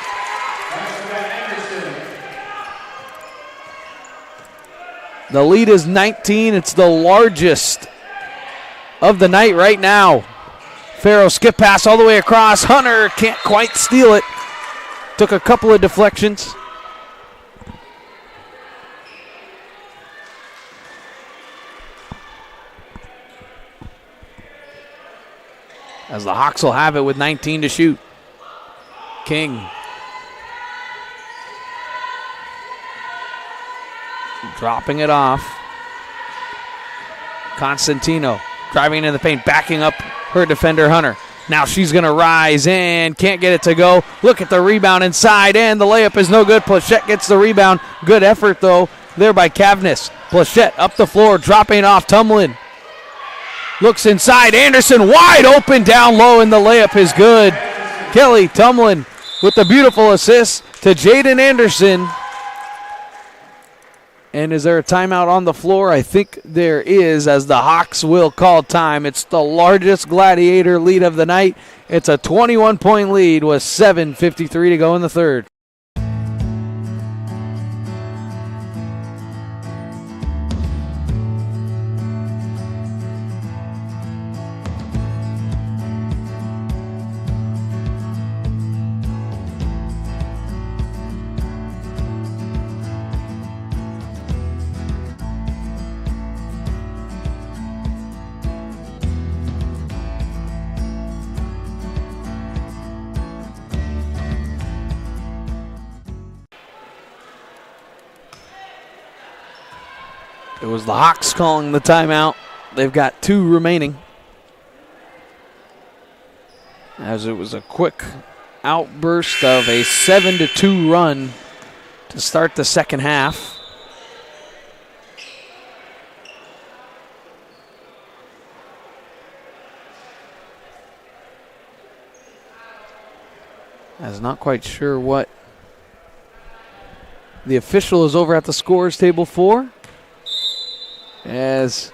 The lead is 19. It's the largest of the night right now. Farrow skip pass all the way across. Hunter can't quite steal it. Took a couple of deflections. As the Hawks will have it with 19 to shoot. King. Dropping it off. Constantino driving into the paint, backing up her defender, Hunter. Now she's going to rise and can't get it to go. Look at the rebound inside, and the layup is no good. Plachette gets the rebound. Good effort, though, there by Cavness. Plachette up the floor, dropping off Tumlin. Looks inside. Anderson wide open down low, and the layup is good. Kelly Tumlin with the beautiful assist to Jaden Anderson. And is there a timeout on the floor? I think there is, as the Hawks will call time. It's the largest Gladiator lead of the night. It's a 21-point lead with 7:53 to go in the third. It was the Hawks calling the timeout. They've got 2 remaining. As it was a quick outburst of a 7-2 run to start the second half. I was not quite sure what the official is over at the scorer's table for. As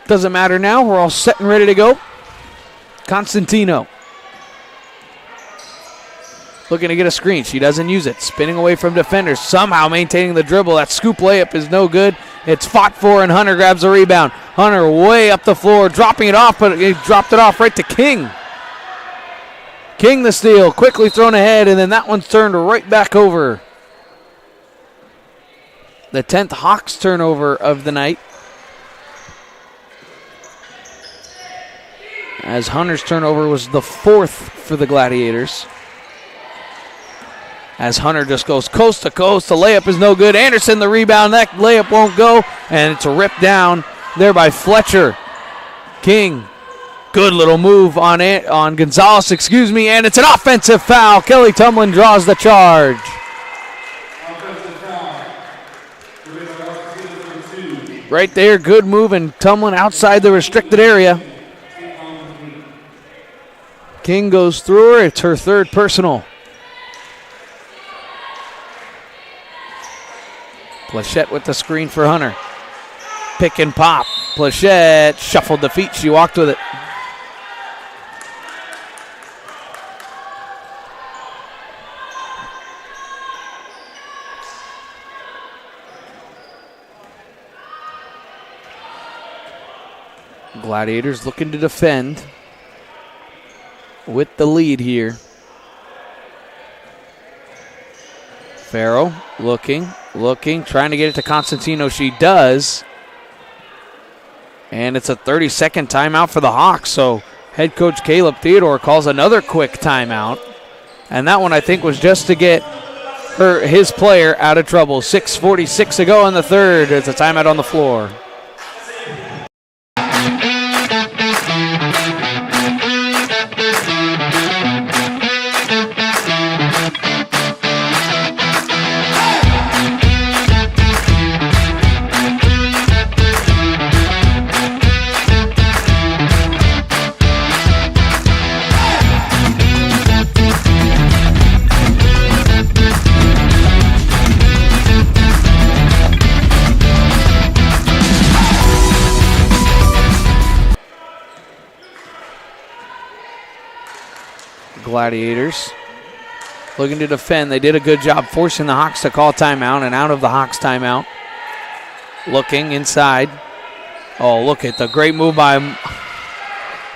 doesn't matter now, we're all set and ready to go. Constantino looking to get a screen. She doesn't use it. Spinning away from defenders. Somehow maintaining the dribble. That scoop layup is no good. It's fought for, and Hunter grabs the rebound. Hunter way up the floor, dropping it off, but he dropped it off right to King. King the steal, quickly thrown ahead, and then that one's turned right back over. The 10th Hawks turnover of the night. As Hunter's turnover was the 4th for the Gladiators. As Hunter just goes coast to coast, the layup is no good. Anderson the rebound, that layup won't go, and it's ripped down there by Fletcher. King. Good little move on Gonzalez, and it's an offensive foul. Kelly Tumlin draws the charge. Right there, good move, and Tumlin outside the restricted area. King goes through her. It's her 3rd personal. Plachette with the screen for Hunter. Pick and pop. Plachette shuffled the feet. She walked with it. Gladiators looking to defend with the lead here. Farrow looking, trying to get it to Constantino. She does. And it's a 30-second timeout for the Hawks, so head coach Caleb Theodore calls another quick timeout. And that one, I think, was just to get his player out of trouble. 6:46 to go in the third. It's a timeout on the floor. Gladiators looking to defend. They did a good job forcing the Hawks to call timeout, and out of the Hawks timeout. Looking inside. Oh, look at the great move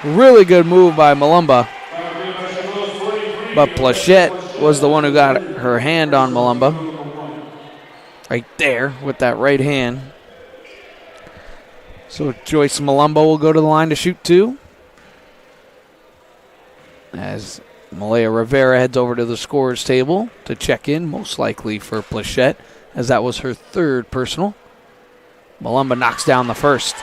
really good move by Malumba. But Plachette was the one who got her hand on Malumba. Right there with that right hand. So Joyce Malumba will go to the line to shoot 2. As Malaya Rivera heads over to the scorer's table to check in, most likely for Plachette, as that was her 3rd personal. Malumba knocks down the first.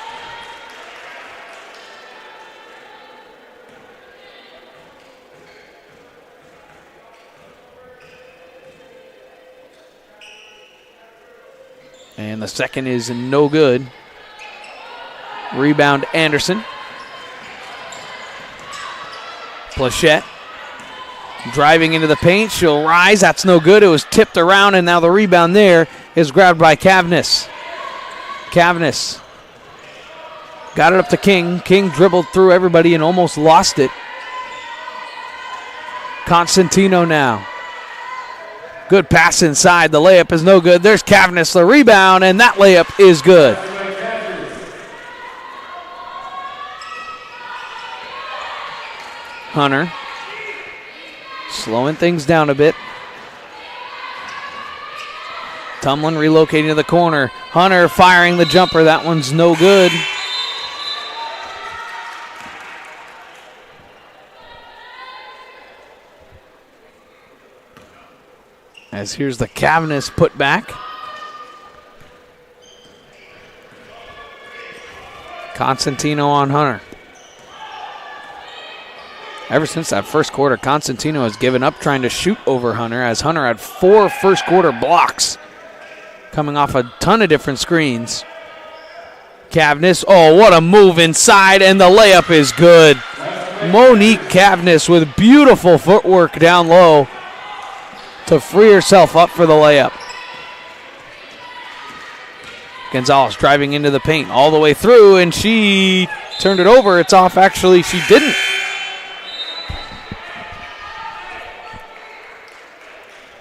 And the second is no good. Rebound Anderson. Plachette driving into the paint. She'll rise. That's no good. It was tipped around, and now the rebound there is grabbed by Cavness. Cavness got it up to King. King dribbled through everybody and almost lost it. Constantino now. Good pass inside. The layup is no good. There's Cavness, the rebound, and that layup is good. Hunter slowing things down a bit. Tumlin relocating to the corner. Hunter firing the jumper. That one's no good. As here's the Cavness put back. Constantino on Hunter. Ever since that first quarter, Constantino has given up trying to shoot over Hunter, as Hunter had 4 first quarter blocks coming off a ton of different screens. Cavness, oh, what a move inside, and the layup is good. Monique Cavness with beautiful footwork down low to free herself up for the layup. Gonzalez driving into the paint all the way through, and she turned it over. It's off. Actually, she didn't.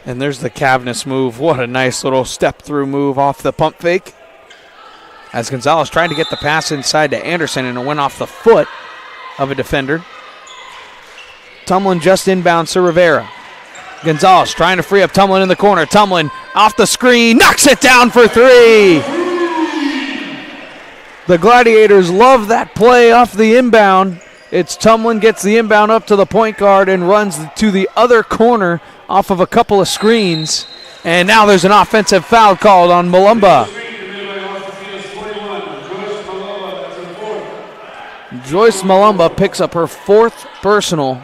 And there's the Cavness move. What a nice little step-through move off the pump fake. As Gonzalez tried to get the pass inside to Anderson, and it went off the foot of a defender. Tumlin just inbounds to Rivera. Gonzalez trying to free up Tumlin in the corner. Tumlin off the screen, knocks it down for 3. The Gladiators love that play off the inbound. It's Tumlin gets the inbound up to the point guard and runs to the other corner off of a couple of screens. And now there's an offensive foul called on Malumba. Joyce Malumba picks up her 4th personal.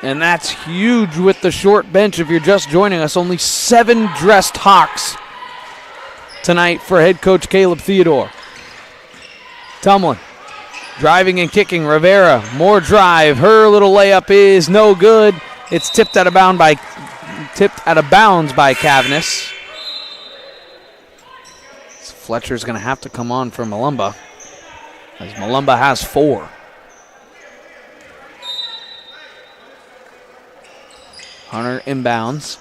And that's huge with the short bench. If you're just joining us, only 7 dressed Hawks tonight for head coach Caleb Theodore. Tumlin driving and kicking. Rivera, more drive. Her little layup is no good. It's tipped out of bounds by Cavness. So Fletcher's going to have to come on for Malumba, as Malumba has 4. Hunter inbounds.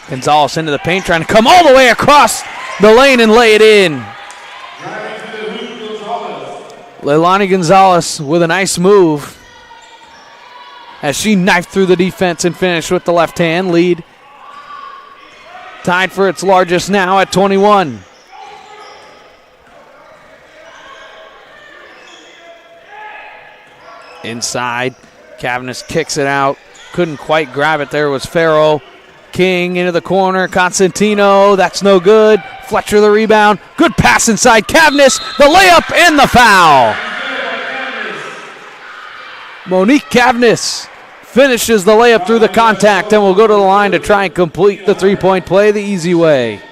Gonzalez into the paint, trying to come all the way across the lane and lay it in. Leilani Gonzalez with a nice move as she knifed through the defense and finished with the left hand. Lead tied for its largest now at 21. Inside, Cavness kicks it out. Couldn't quite grab it. There was Farrow. King into the corner. Constantino, that's no good. Fletcher the rebound. Good pass inside. Cavness, the layup and the foul. Monique Cavness finishes the layup through the contact and will go to the line to try and complete the 3-point play the easy way.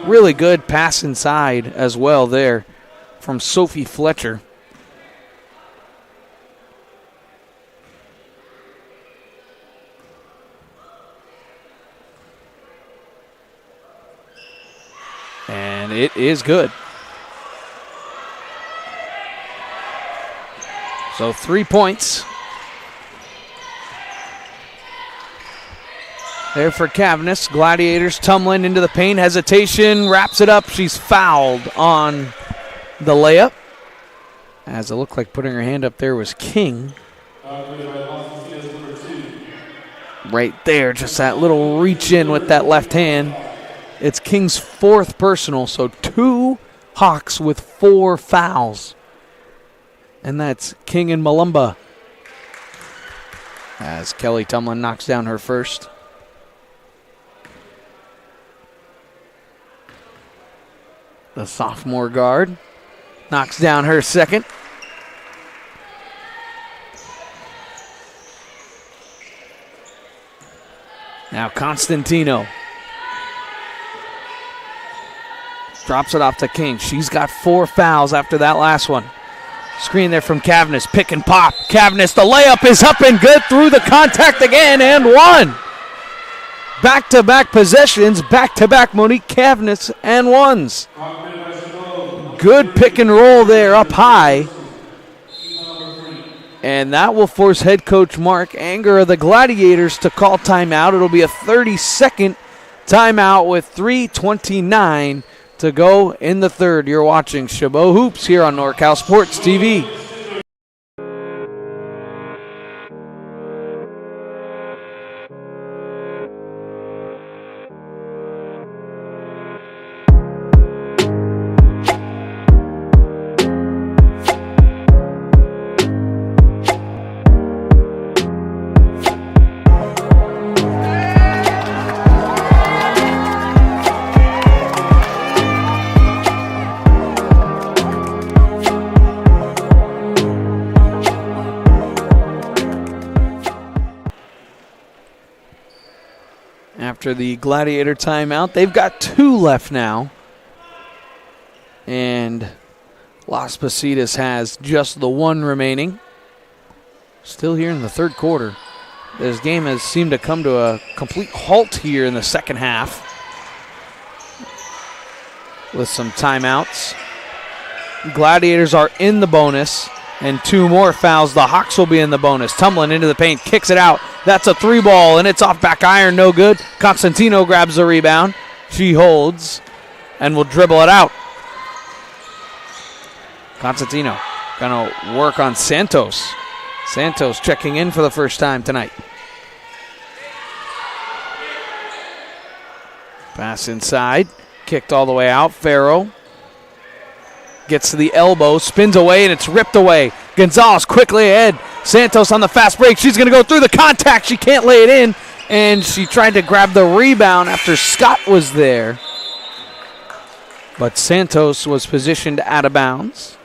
Really good pass inside as well there from Sophie Fletcher. And it is good. So 3 points there for Cavness. Gladiators Tumlin into the paint. Hesitation, wraps it up. She's fouled on the layup, as it looked like putting her hand up there was King. Right there, just that little reach in with that left hand. It's King's 4th personal, so 2 Hawks with 4 fouls. And that's King and Malumba, as Kelly Tumlin knocks down her first. The sophomore guard knocks down her second. Now Constantino drops it off to King. She's got 4 fouls after that last one. Screen there from Cavness. Pick and pop. Cavness, the layup is up and good through the contact again and one. Back-to-back possessions. Back-to-back Monique Cavness and ones. Good pick and roll there up high. And that will force head coach Mark Anger of the Gladiators to call timeout. It'll be a 30-second timeout with 3:29 to go in the third. You're watching Chabot Hoops here on NorCal Sports TV. after the Gladiator timeout. They've got 2 left now. And Las Positas has just the 1 remaining. Still here in the third quarter. This game has seemed to come to a complete halt here in the second half with some timeouts. Gladiators are in the bonus, and 2 more fouls. The Hawks will be in the bonus. Tumbling into the paint, kicks it out. That's a 3-ball, and it's off back iron, no good. Constantino grabs the rebound. She holds and will dribble it out. Constantino going to work on Santos. Santos checking in for the first time tonight. Pass inside. Kicked all the way out. Farrow gets to the elbow, spins away, and it's ripped away. Gonzalez quickly ahead. Santos on the fast break. She's going to go through the contact. She can't lay it in, and she tried to grab the rebound after Scott was there. But Santos was positioned out of bounds.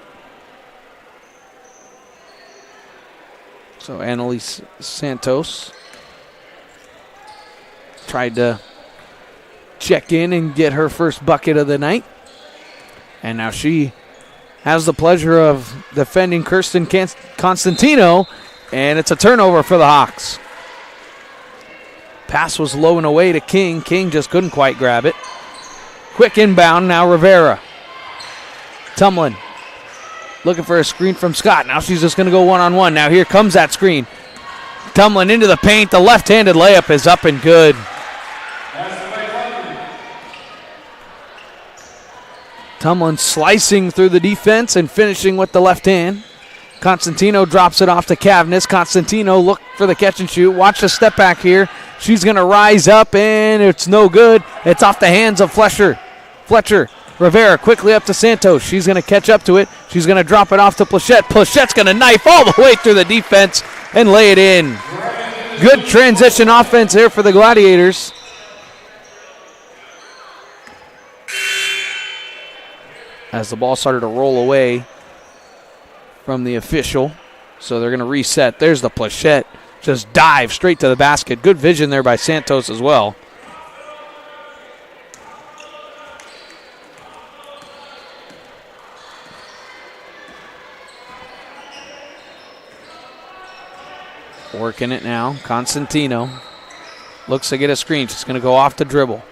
So Annalise Santos tried to check in and get her first bucket of the night. And now she has the pleasure of defending Kirsten Constantino, and it's a turnover for the Hawks. Pass was low and away to King. King just couldn't quite grab it. Quick inbound, now Rivera. Tumlin looking for a screen from Scott. Now she's just going to go one-on-one. Now here comes that screen. Tumlin into the paint. The left-handed layup is up and good. Tumlin slicing through the defense and finishing with the left hand. Constantino drops it off to Cavness. Constantino look for the catch and shoot. Watch the step back here. She's going to rise up, and it's no good. It's off the hands of Fletcher. Rivera quickly up to Santos. She's going to catch up to it. She's going to drop it off to Plachette. Plachette's going to knife all the way through the defense and lay it in. Good transition offense here for the Gladiators. As the ball started to roll away from the official. So they're going to reset. There's the Plachette. Just dive straight to the basket. Good vision there by Santos as well. Working it now. Constantino looks to get a screen. She's going to go off the dribble.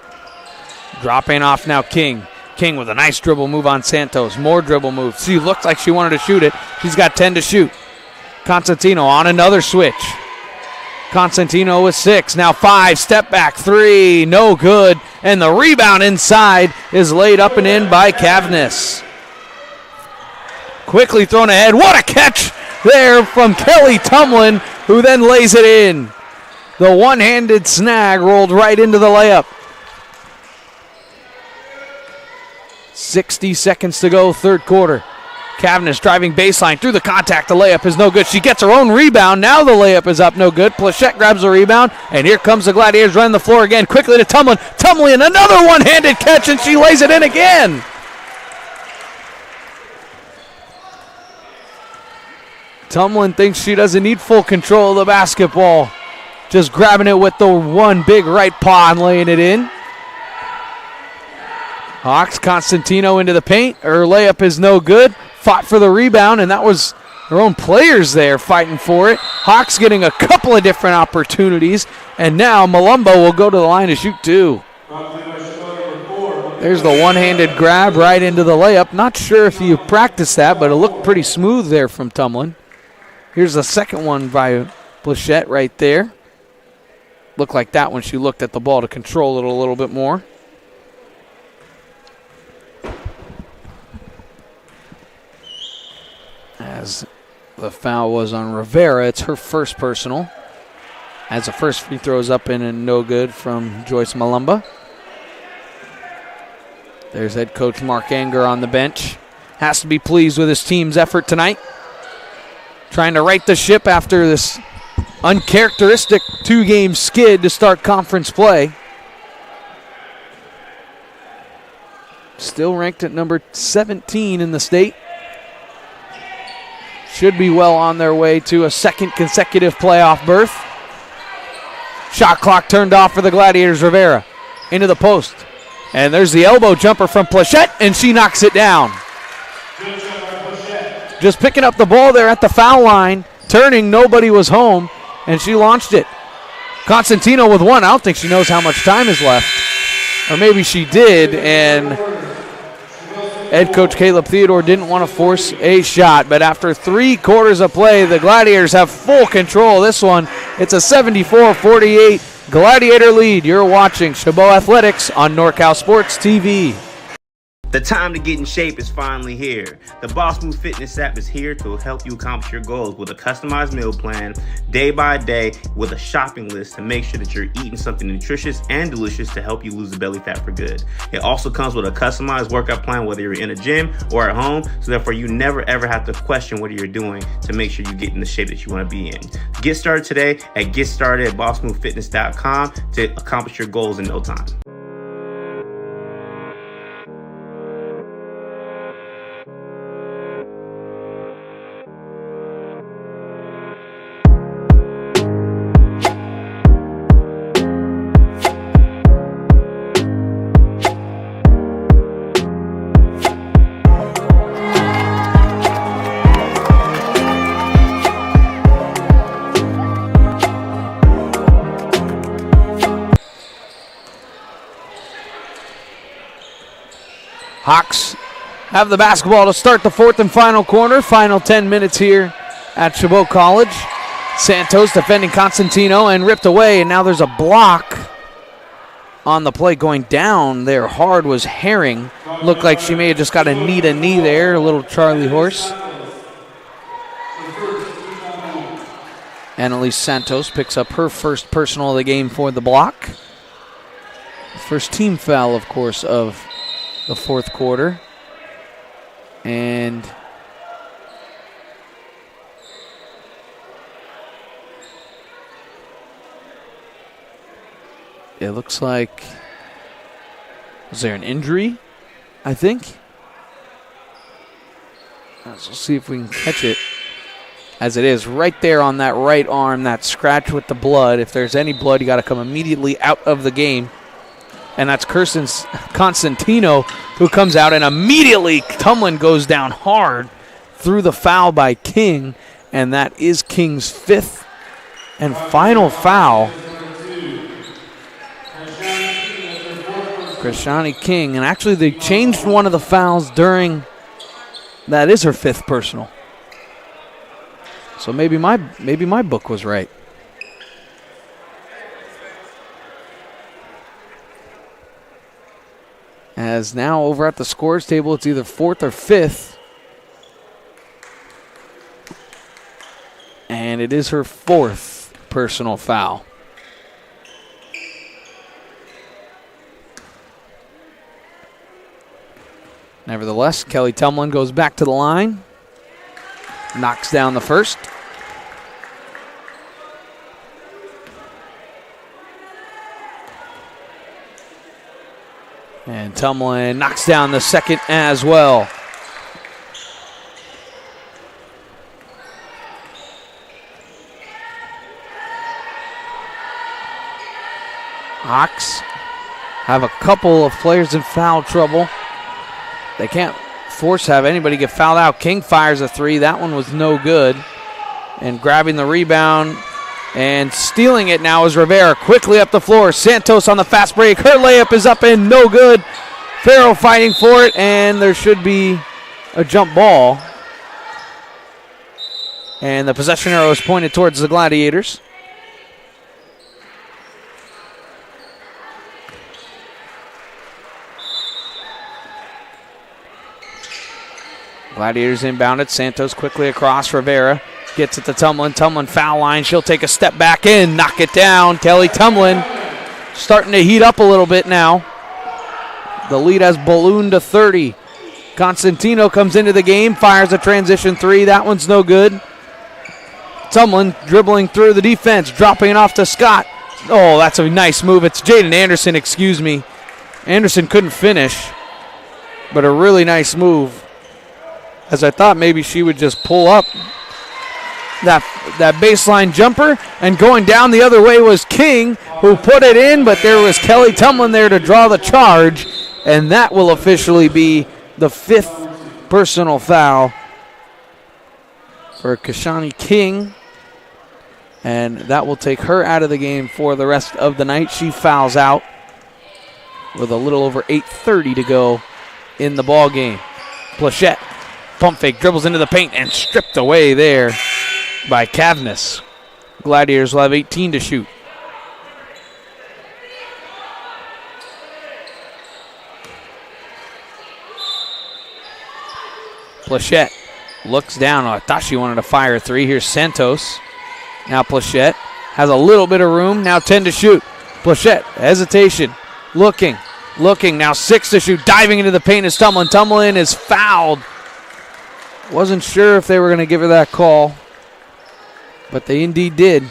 Dropping off now King. King with a nice dribble move on Santos. More dribble moves. She looked like she wanted to shoot it. She's got 10 to shoot. Constantino on another switch. Constantino with 6. Now 5. Step back 3. No good. And the rebound inside is laid up and in by Cavness. Quickly thrown ahead. What a catch there from Kelly Tumlin, who then lays it in. The one-handed snag rolled right into the layup. 60 seconds to go, third quarter. Cavness driving baseline through the contact. The layup is no good. She gets her own rebound. Now the layup is up, no good. Plachette grabs the rebound, and here comes the Gladiators running the floor again. Quickly to Tumlin. Tumlin, another one-handed catch, and she lays it in again. Tumlin thinks she doesn't need full control of the basketball. Just grabbing it with the one big right paw and laying it in. Hawks, Constantino into the paint. Her layup is no good. Fought for the rebound, and that was her own players there fighting for it. Hawks getting a couple of different opportunities, and now Malumbo will go to the line to shoot 2. There's the one-handed grab right into the layup. Not sure if you practiced that, but it looked pretty smooth there from Tumlin. Here's the second one by Plachette right there. Looked like that when she looked at the ball to control it a little bit more. As the foul was on Rivera, it's her first personal. As the first free throw is up and no good from Joyce Malumba. There's head coach Mark Anger on the bench. Has to be pleased with his team's effort tonight. Trying to right the ship after this uncharacteristic 2-game skid to start conference play. Still ranked at number 17 in the state. Should be well on their way to a second consecutive playoff berth. Shot clock turned off for the Gladiators. Rivera into the post. And there's the elbow jumper from Plachette, and she knocks it down. Just picking up the ball there at the foul line, turning, nobody was home, and she launched it. Constantino with one. I don't think she knows how much time is left. Or maybe she did, and head coach Caleb Theodore didn't want to force a shot. But after 3 quarters of play, the Gladiators have full control of this one. It's a 74-48 Gladiator lead. You're watching Chabot Athletics on NorCal Sports TV. The time to get in shape is finally here. The Boss Move Fitness app is here to help you accomplish your goals with a customized meal plan, day by day, with a shopping list to make sure that you're eating something nutritious and delicious to help you lose the belly fat for good. It also comes with a customized workout plan, whether you're in a gym or at home, so therefore you never ever have to question what you're doing to make sure you get in the shape that you want to be in. Get started today at GetStartedAtBossMoveFitness.com to accomplish your goals in no time. Hawks have the basketball to start the 4th and final quarter. Final 10 minutes here at Chabot College. Santos defending Constantino and ripped away, and now there's a block on the play going down there. Hard was Herring. Looked like she may have just got a knee there, a little Charlie horse. Annalise Santos picks up her first personal of the game for the block. First team foul, of course, of the 4th quarter. And it looks like, was there an injury, I think? Let's see if we can catch it. As it is right there on that right arm, that scratch with the blood. If there's any blood, you got to come immediately out of the game. And that's Constantino, who comes out, and immediately Tumlin goes down hard through the foul by King, and that is King's 5th and final foul. Krishani King, and actually they changed one of the fouls during, that is her 5th personal. So maybe my book was right. As now over at the scores table, it's either 4th or 5th. And it is her 4th personal foul. Nevertheless, Kelly Tumlin goes back to the line. Knocks down the first. And Tumlin knocks down the second as well. Hawks have a couple of players in foul trouble. They can't have anybody get fouled out. King fires a 3. That one was no good. And grabbing the rebound and stealing it now is Rivera. Quickly up the floor. Santos on the fast break. Her layup is up and no good. Farrell fighting for it, and there should be a jump ball. And the possession arrow is pointed towards the Gladiators. Gladiators inbounded. Santos quickly across. Rivera gets it to Tumlin. Tumlin foul line. She'll take a step back in. Knock it down. Kelly Tumlin starting to heat up a little bit now. The lead has ballooned to 30. Constantino comes into the game. Fires a transition 3. That one's no good. Tumlin dribbling through the defense. Dropping it off to Scott. Oh, that's a nice move. It's Jaden Anderson, excuse me. Anderson couldn't finish, but a really nice move. As I thought maybe she would just pull up. that baseline jumper, and going down the other way was King, who put it in, but there was Kelly Tumlin there to draw the charge, and that will officially be the 5th personal foul for Kashani King, and that will take her out of the game for the rest of the night. She fouls out with a little over 8:30 to go in the ball game. Plachette, pump fake, dribbles into the paint, and stripped away there by Cavness. Gladiators will have 18 to shoot. Plachette looks down. I thought she wanted to fire a 3. Here's Santos. Now Plachette has a little bit of room. Now 10 to shoot. Plachette, hesitation, looking. Now 6 to shoot. Diving into the paint is Tumlin. Tumlin is fouled. Wasn't sure if they were going to give her that call, but they indeed did.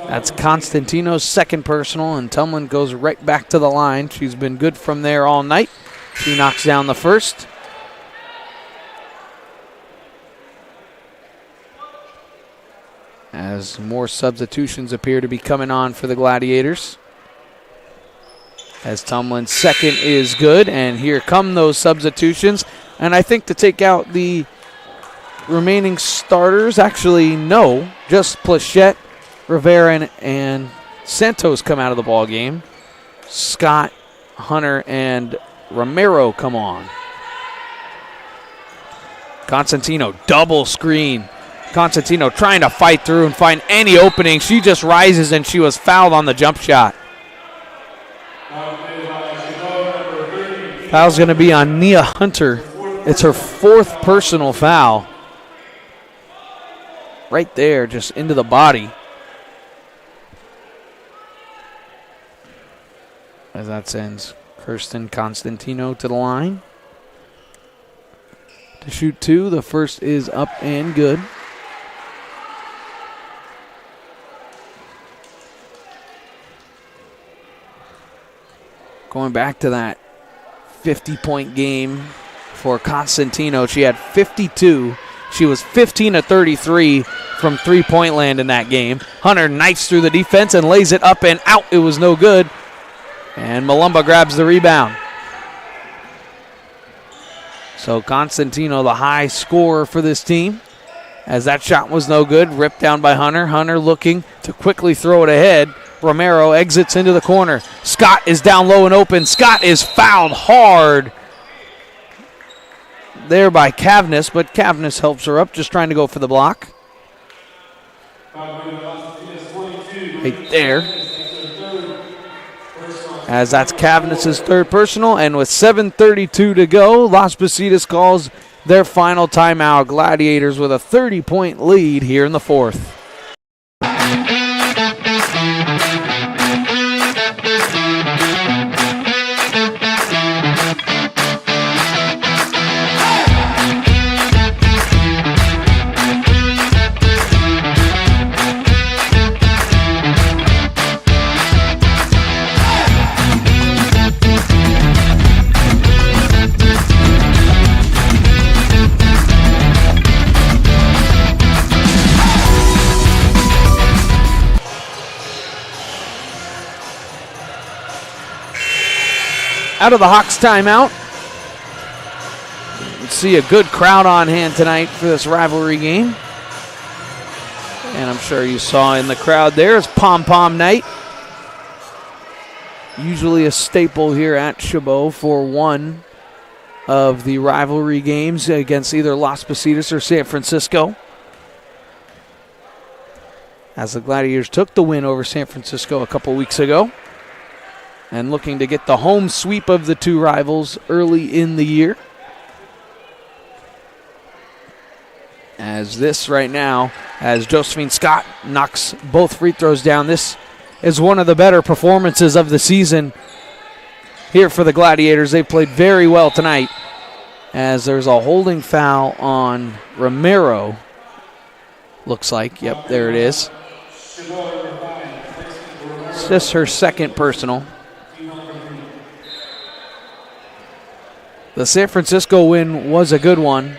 That's Constantino's second personal, and Tumlin goes right back to the line. She's been good from there all night. She knocks down the first. As more substitutions appear to be coming on for the Gladiators. As Tumlin's second is good, and here come those substitutions. And I think to take out the remaining starters, actually no, just Plachette, Rivera, and Santos come out of the ball game. Scott, Hunter, and Romero come on. Constantino, double screen. Constantino trying to fight through and find any opening. She just rises, and she was fouled on the jump shot. Foul's going to be on Nia Hunter. It's her 4th personal foul. Right there, just into the body. As that sends Kirsten Constantino to the line to shoot 2. The first is up and good. Going back to that 50-point game for Constantino. She had 52. She was 15 of 33 from three-point land in that game. Hunter knifes through the defense and lays it up and out. It was no good. And Malumba grabs the rebound. So Constantino, the high scorer for this team, as that shot was no good. Ripped down by Hunter. Hunter looking to quickly throw it ahead. Romero exits into the corner. Scott is down low and open. Scott is fouled hard there by Cavness, but Cavness helps her up, just trying to go for the block. Right there. As that's Cavness' 3rd personal, and with 7:32 to go, Las Positas calls their final timeout. Gladiators with a 30-point lead here in the 4th. Out of the Hawks timeout. Let's see a good crowd on hand tonight for this rivalry game. And I'm sure you saw in the crowd there is Pom Pom Night. Usually a staple here at Chabot for one of the rivalry games against either Las Positas or San Francisco. As the Gladiators took the win over San Francisco a couple weeks ago. And looking to get the home sweep of the two rivals early in the year. As this right now, as Josephine Scott knocks both free throws down. This is one of the better performances of the season here for the Gladiators. They played very well tonight. As there's a holding foul on Romero. Looks like, yep, there it is. It's just her 2nd personal. The San Francisco win was a good one,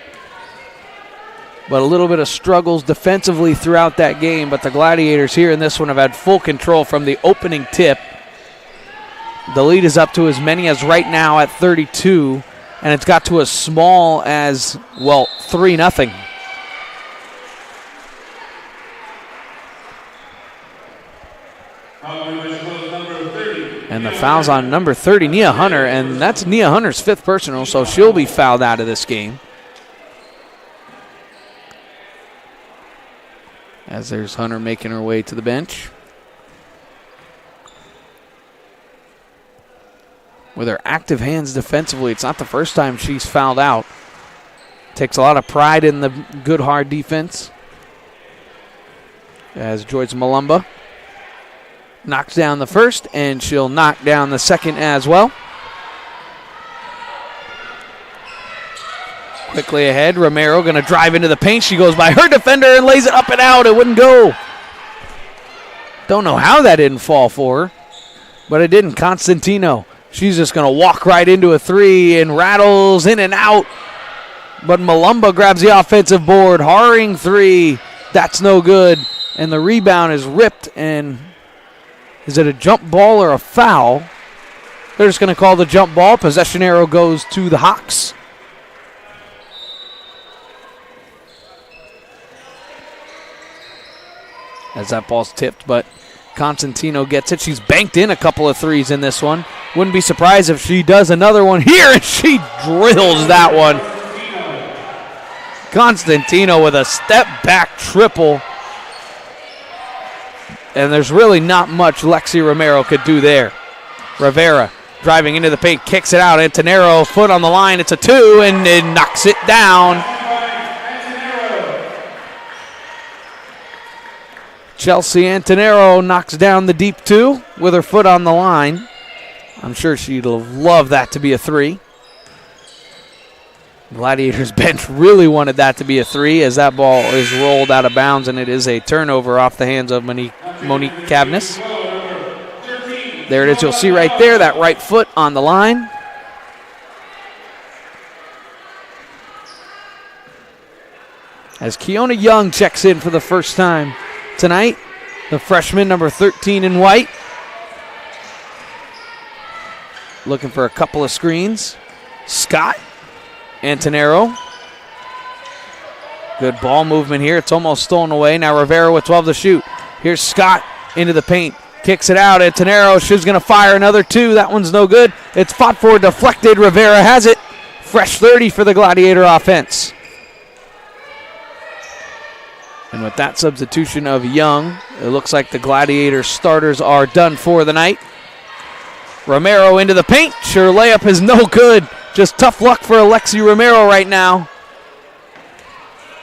but a little bit of struggles defensively throughout that game. But the Gladiators here in this one have had full control from the opening tip. The lead is up to as many as right now at 32, and it's got to as small as, 3-0. And the foul's on number 30, Nia Hunter, and that's Nia Hunter's 5th personal, so she'll be fouled out of this game. As there's Hunter making her way to the bench. With her active hands defensively, it's not the first time she's fouled out. Takes a lot of pride in the good, hard defense. As Joyce Malumba knocks down the first, and she'll knock down the second as well. Quickly ahead, Romero going to drive into the paint. She goes by her defender and lays it up and out. It wouldn't go. Don't know how that didn't fall for her, but it didn't. Constantino, she's just going to walk right into a three and rattles in and out. But Malumba grabs the offensive board. Haring three. That's no good. And the rebound is ripped, and is it a jump ball or a foul? They're just going to call the jump ball. Possession arrow goes to the Hawks. As that ball's tipped, but Constantino gets it. She's banked in a couple of threes in this one. Wouldn't be surprised if she does another one here, and she drills that one. Constantino with a step-back triple. And there's really not much Lexi Romero could do there. Rivera driving into the paint, kicks it out. Antonero, foot on the line. It's a two, and it knocks it down. Chelsea Antonero knocks down the deep two with her foot on the line. I'm sure she'd love that to be a three. Gladiators bench really wanted that to be a three, as that ball is rolled out of bounds, and it is a turnover off the hands of Monique Cavness. There it is. You'll see right there, that right foot on the line. As Keona Young checks in for the first time tonight, the freshman, number 13 in white. Looking for a couple of screens. Scott Antonero. Good ball movement here. It's almost stolen away. Now Rivera with 12 to shoot. Here's Scott into the paint. Kicks it out. Antonero, she's going to fire another two. That one's no good. It's fought for, deflected. Rivera has it. Fresh 30 for the Gladiator offense. And with that substitution of Young, it looks like the Gladiator starters are done for the night. Romero into the paint. Her layup is no good. Just tough luck for Alexi Romero right now.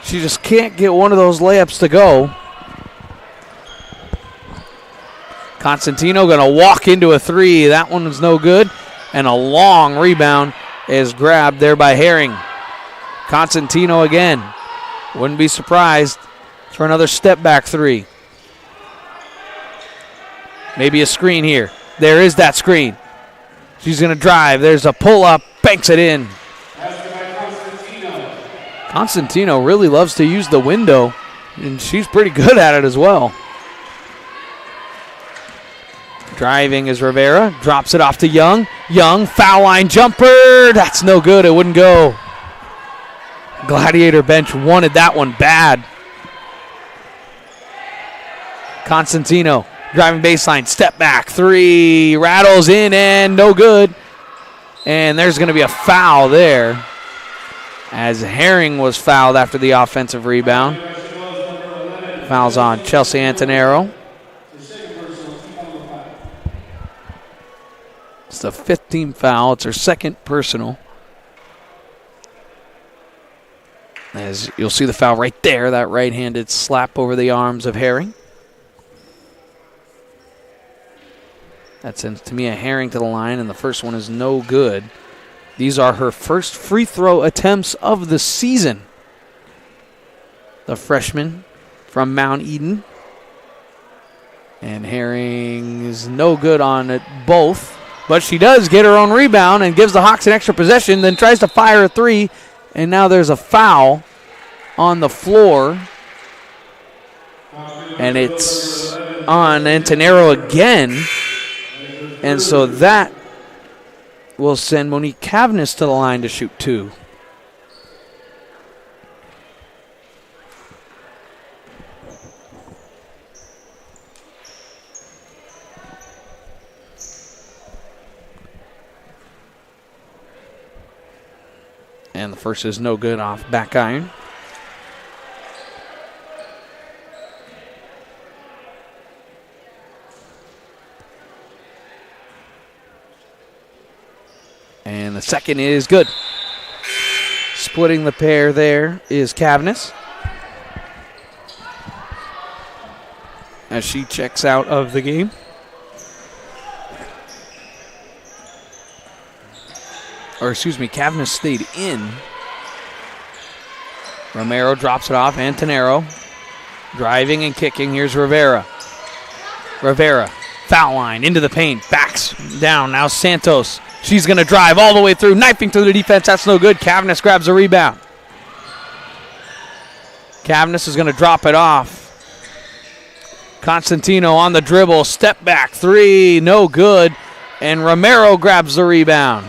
She just can't get one of those layups to go. Constantino going to walk into a three. That one was no good. And a long rebound is grabbed there by Herring. Constantino again. Wouldn't be surprised for another step back three. Maybe a screen here. There is that screen. She's going to drive. There's a pull-up. Banks it in. Constantino really loves to use the window, and she's pretty good at it as well. Driving is Rivera. Drops it off to Young. Young, foul line jumper. That's no good. It wouldn't go. Gladiator bench wanted that one bad. Constantino driving baseline. Step back. Three. Rattles in and no good. And there's going to be a foul there, as Herring was fouled after the offensive rebound. Fouls on Chelsea Antonero. It's the 5th team foul. It's her second personal. As you'll see the foul right there, that right-handed slap over the arms of Herring. That sends Tamia Herring to the line, and the first one is no good. These are her first free throw attempts of the season. The freshman from Mount Eden. And Herring is no good on it both. but she does get her own rebound and gives the Hawks an extra possession, then tries to fire a three, and now there's a foul on the floor. And it's on Antonero again. And so that will send Monique Cavness to the line to shoot two. And the first is no good off back iron. And the second is good. Splitting the pair there is Cavness, as she checks out of the game. Or excuse me, Cavness stayed in. Romero drops it off. Antonero driving and kicking. Here's Rivera. Rivera, foul line, into the paint, backs down. Now Santos. She's going to drive all the way through, knifing through the defense. That's no good. Cavness grabs the rebound. Cavness is going to drop it off. Constantino on the dribble. Step back three. No good. And Romero grabs the rebound.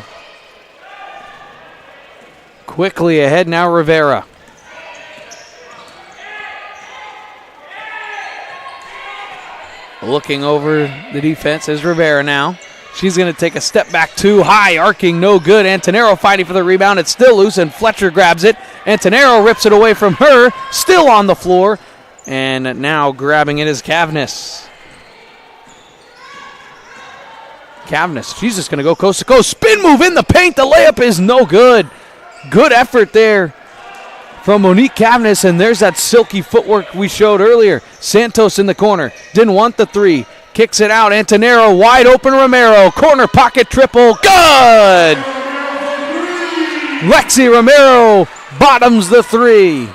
Quickly ahead now, Rivera. Looking over the defense is Rivera now. She's going to take a step back too high, arcing, no good. Antonero fighting for the rebound. It's still loose, and Fletcher grabs it. Antonero rips it away from her, still on the floor. And now grabbing it is Cavness. Cavness, she's just going to go coast to coast. Spin move in the paint. The layup is no good. Good effort there from Monique Cavness, and there's that silky footwork we showed earlier. Santos in the corner. Didn't want the three. Kicks it out. Antonero wide open. Romero. Corner pocket triple. Good! Lexi Romero bottoms the three.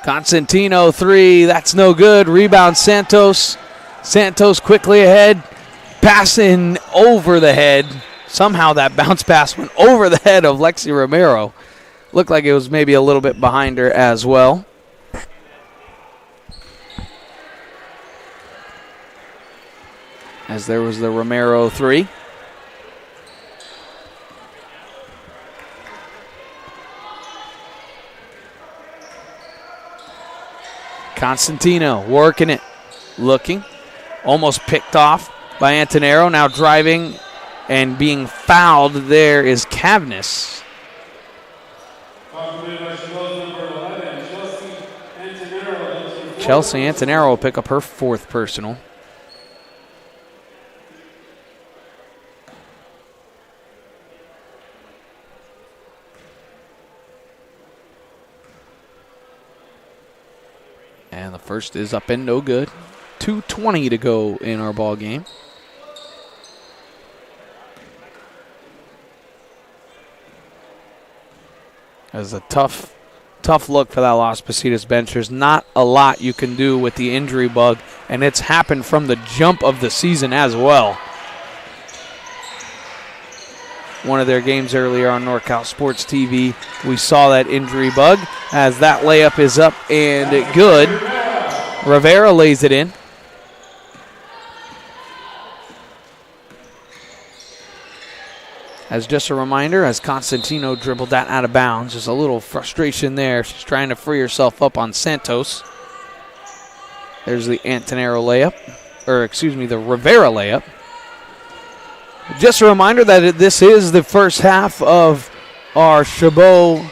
Constantino three. That's no good. Rebound Santos. Santos quickly ahead. Passing over the head. Somehow that bounce pass went over the head of Lexi Romero. Looked like it was maybe a little bit behind her as well. As there was the Romero three. Constantino working it. Looking. Almost picked off by Antonero. Now driving and being fouled there is Cavness. Chelsea Antonero will pick up her fourth personal. And the first is up and no good. 2:20 to go in our ball game. As a tough look for that Las Positas bench. There's not a lot you can do with the injury bug, and it's happened from the jump of the season as well. One of their games earlier on NorCal Sports TV, we saw that injury bug as that layup is up and good. Rivera lays it in. As just a reminder, as Constantino dribbled that out of bounds, there's a little frustration there. She's trying to free herself up on Santos. There's the Antonero layup, or excuse me, the Rivera layup. Just a reminder that this is the first half of our Chabot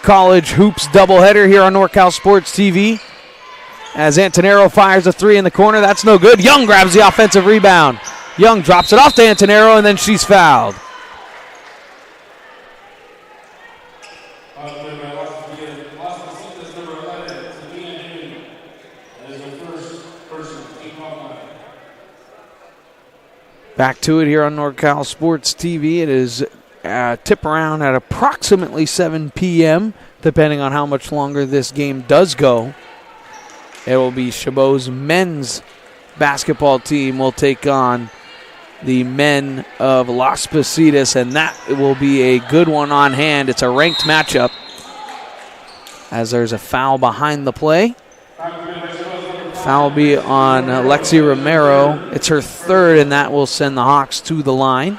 College Hoops doubleheader here on NorCal Sports TV. As Antonero fires a three in the corner, that's no good. Young grabs the offensive rebound. Young drops it off to Antonero, and then she's fouled. Back to it here on NorCal Sports TV. It is tip around at approximately 7 p.m., depending on how much longer this game does go. It will be Chabot's men's basketball team will take on the men of Las Positas, and that will be a good one on hand. It's a ranked matchup as there's a foul behind the play. Foul will be on Lexi Romero. It's her third, and that will send the Hawks to the line.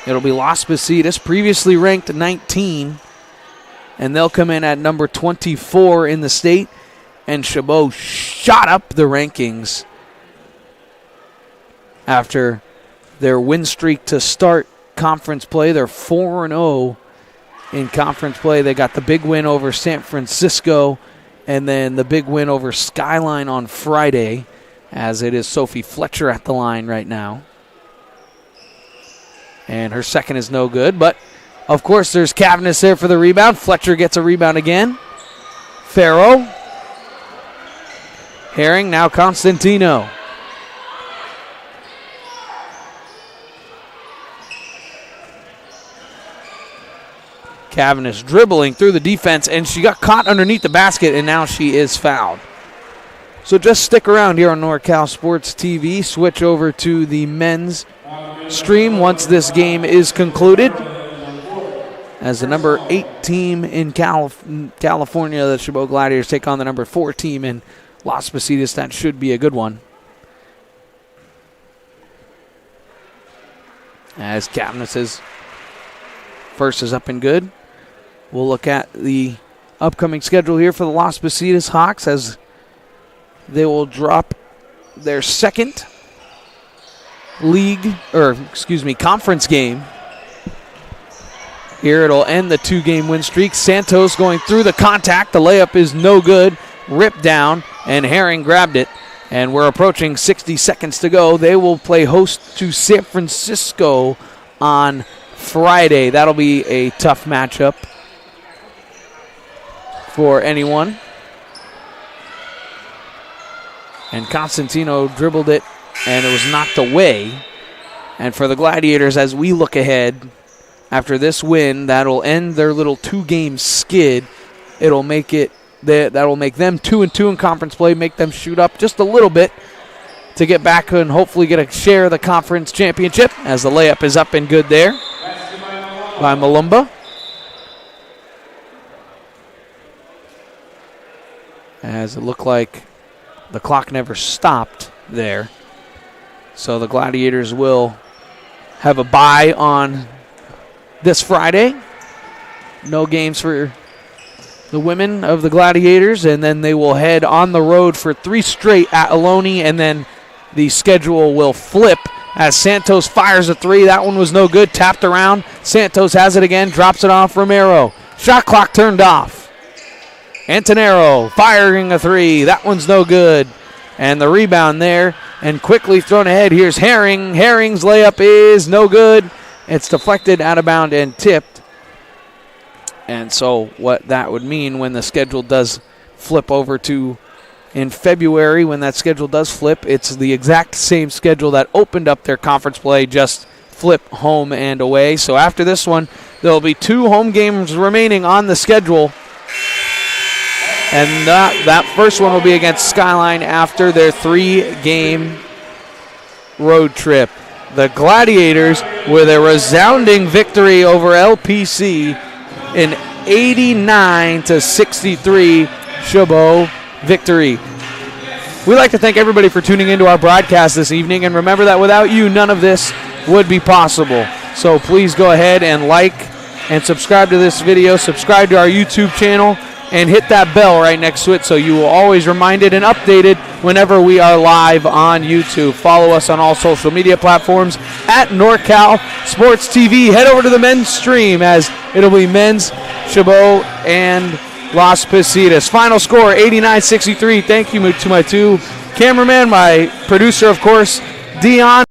It'll be Las Positas, previously ranked 19, and they'll come in at number 24 in the state. And Chabot shot up the rankings after their win streak to start conference play. They're 4-0 in conference play. They got the big win over San Francisco and then the big win over Skyline on Friday, as it is Sophie Fletcher at the line right now. And her second is no good, but of course there's Cavness there for the rebound. Fletcher gets a rebound again. Farrow. Herring, now Constantino. Cavness dribbling through the defense, and she got caught underneath the basket, and now she is fouled. So just stick around here on NorCal Sports TV. Switch over to the men's stream once this game is concluded. As the number 8 team in California, the Chabot Gladiators take on the number 4 team in Las Positas. That should be a good one. As Cavness's first is up and good. We'll look at the upcoming schedule here for the Las Positas Hawks as they will drop their second conference game. Here it'll end the 2-game win streak. Santos going through the contact. The layup is no good. Ripped down, and Herring grabbed it. And we're approaching 60 seconds to go. They will play host to San Francisco on Friday. That'll be a tough matchup for anyone. And Constantino dribbled it, and it was knocked away. And for the Gladiators, as we look ahead, after this win, that'll end their little 2-game skid. It'll make it that'll make them 2-2 in conference play, make them shoot up just a little bit to get back and hopefully get a share of the conference championship, as the layup is up and good there by Malumba. As it looked like the clock never stopped there. So the Gladiators will have a bye on this Friday. No games for the women of the Gladiators, and then they will head on the road for 3 straight at Ohlone, and then the schedule will flip as Santos fires a 3. That one was no good, tapped around. Santos has it again, drops it off Romero. Shot clock turned off. Antonero firing a 3. That one's no good. And the rebound there, and quickly thrown ahead. Here's Herring. Herring's layup is no good. It's deflected, out of bounds, and tipped. And so what that would mean when the schedule does flip over to in February, when that schedule does flip, it's the exact same schedule that opened up their conference play, just flip home and away. So after this one, there will be 2 home games remaining on the schedule. And that first one will be against Skyline after their 3-game road trip. The Gladiators with a resounding victory over LPC in 89-63 Chabot victory. We'd like to thank everybody for tuning into our broadcast this evening, and remember that without you, none of this would be possible. So please go ahead and like and subscribe to this video, subscribe to our YouTube channel, and hit that bell right next to it so you will always reminded and updated whenever we are live on YouTube. Follow us on all social media platforms at NorCal Sports TV. Head over to the men's stream as it'll be men's, Chabot, and Las Positas. Final score, 89-63. Thank you to my 2 cameramen, my producer, of course, Dion.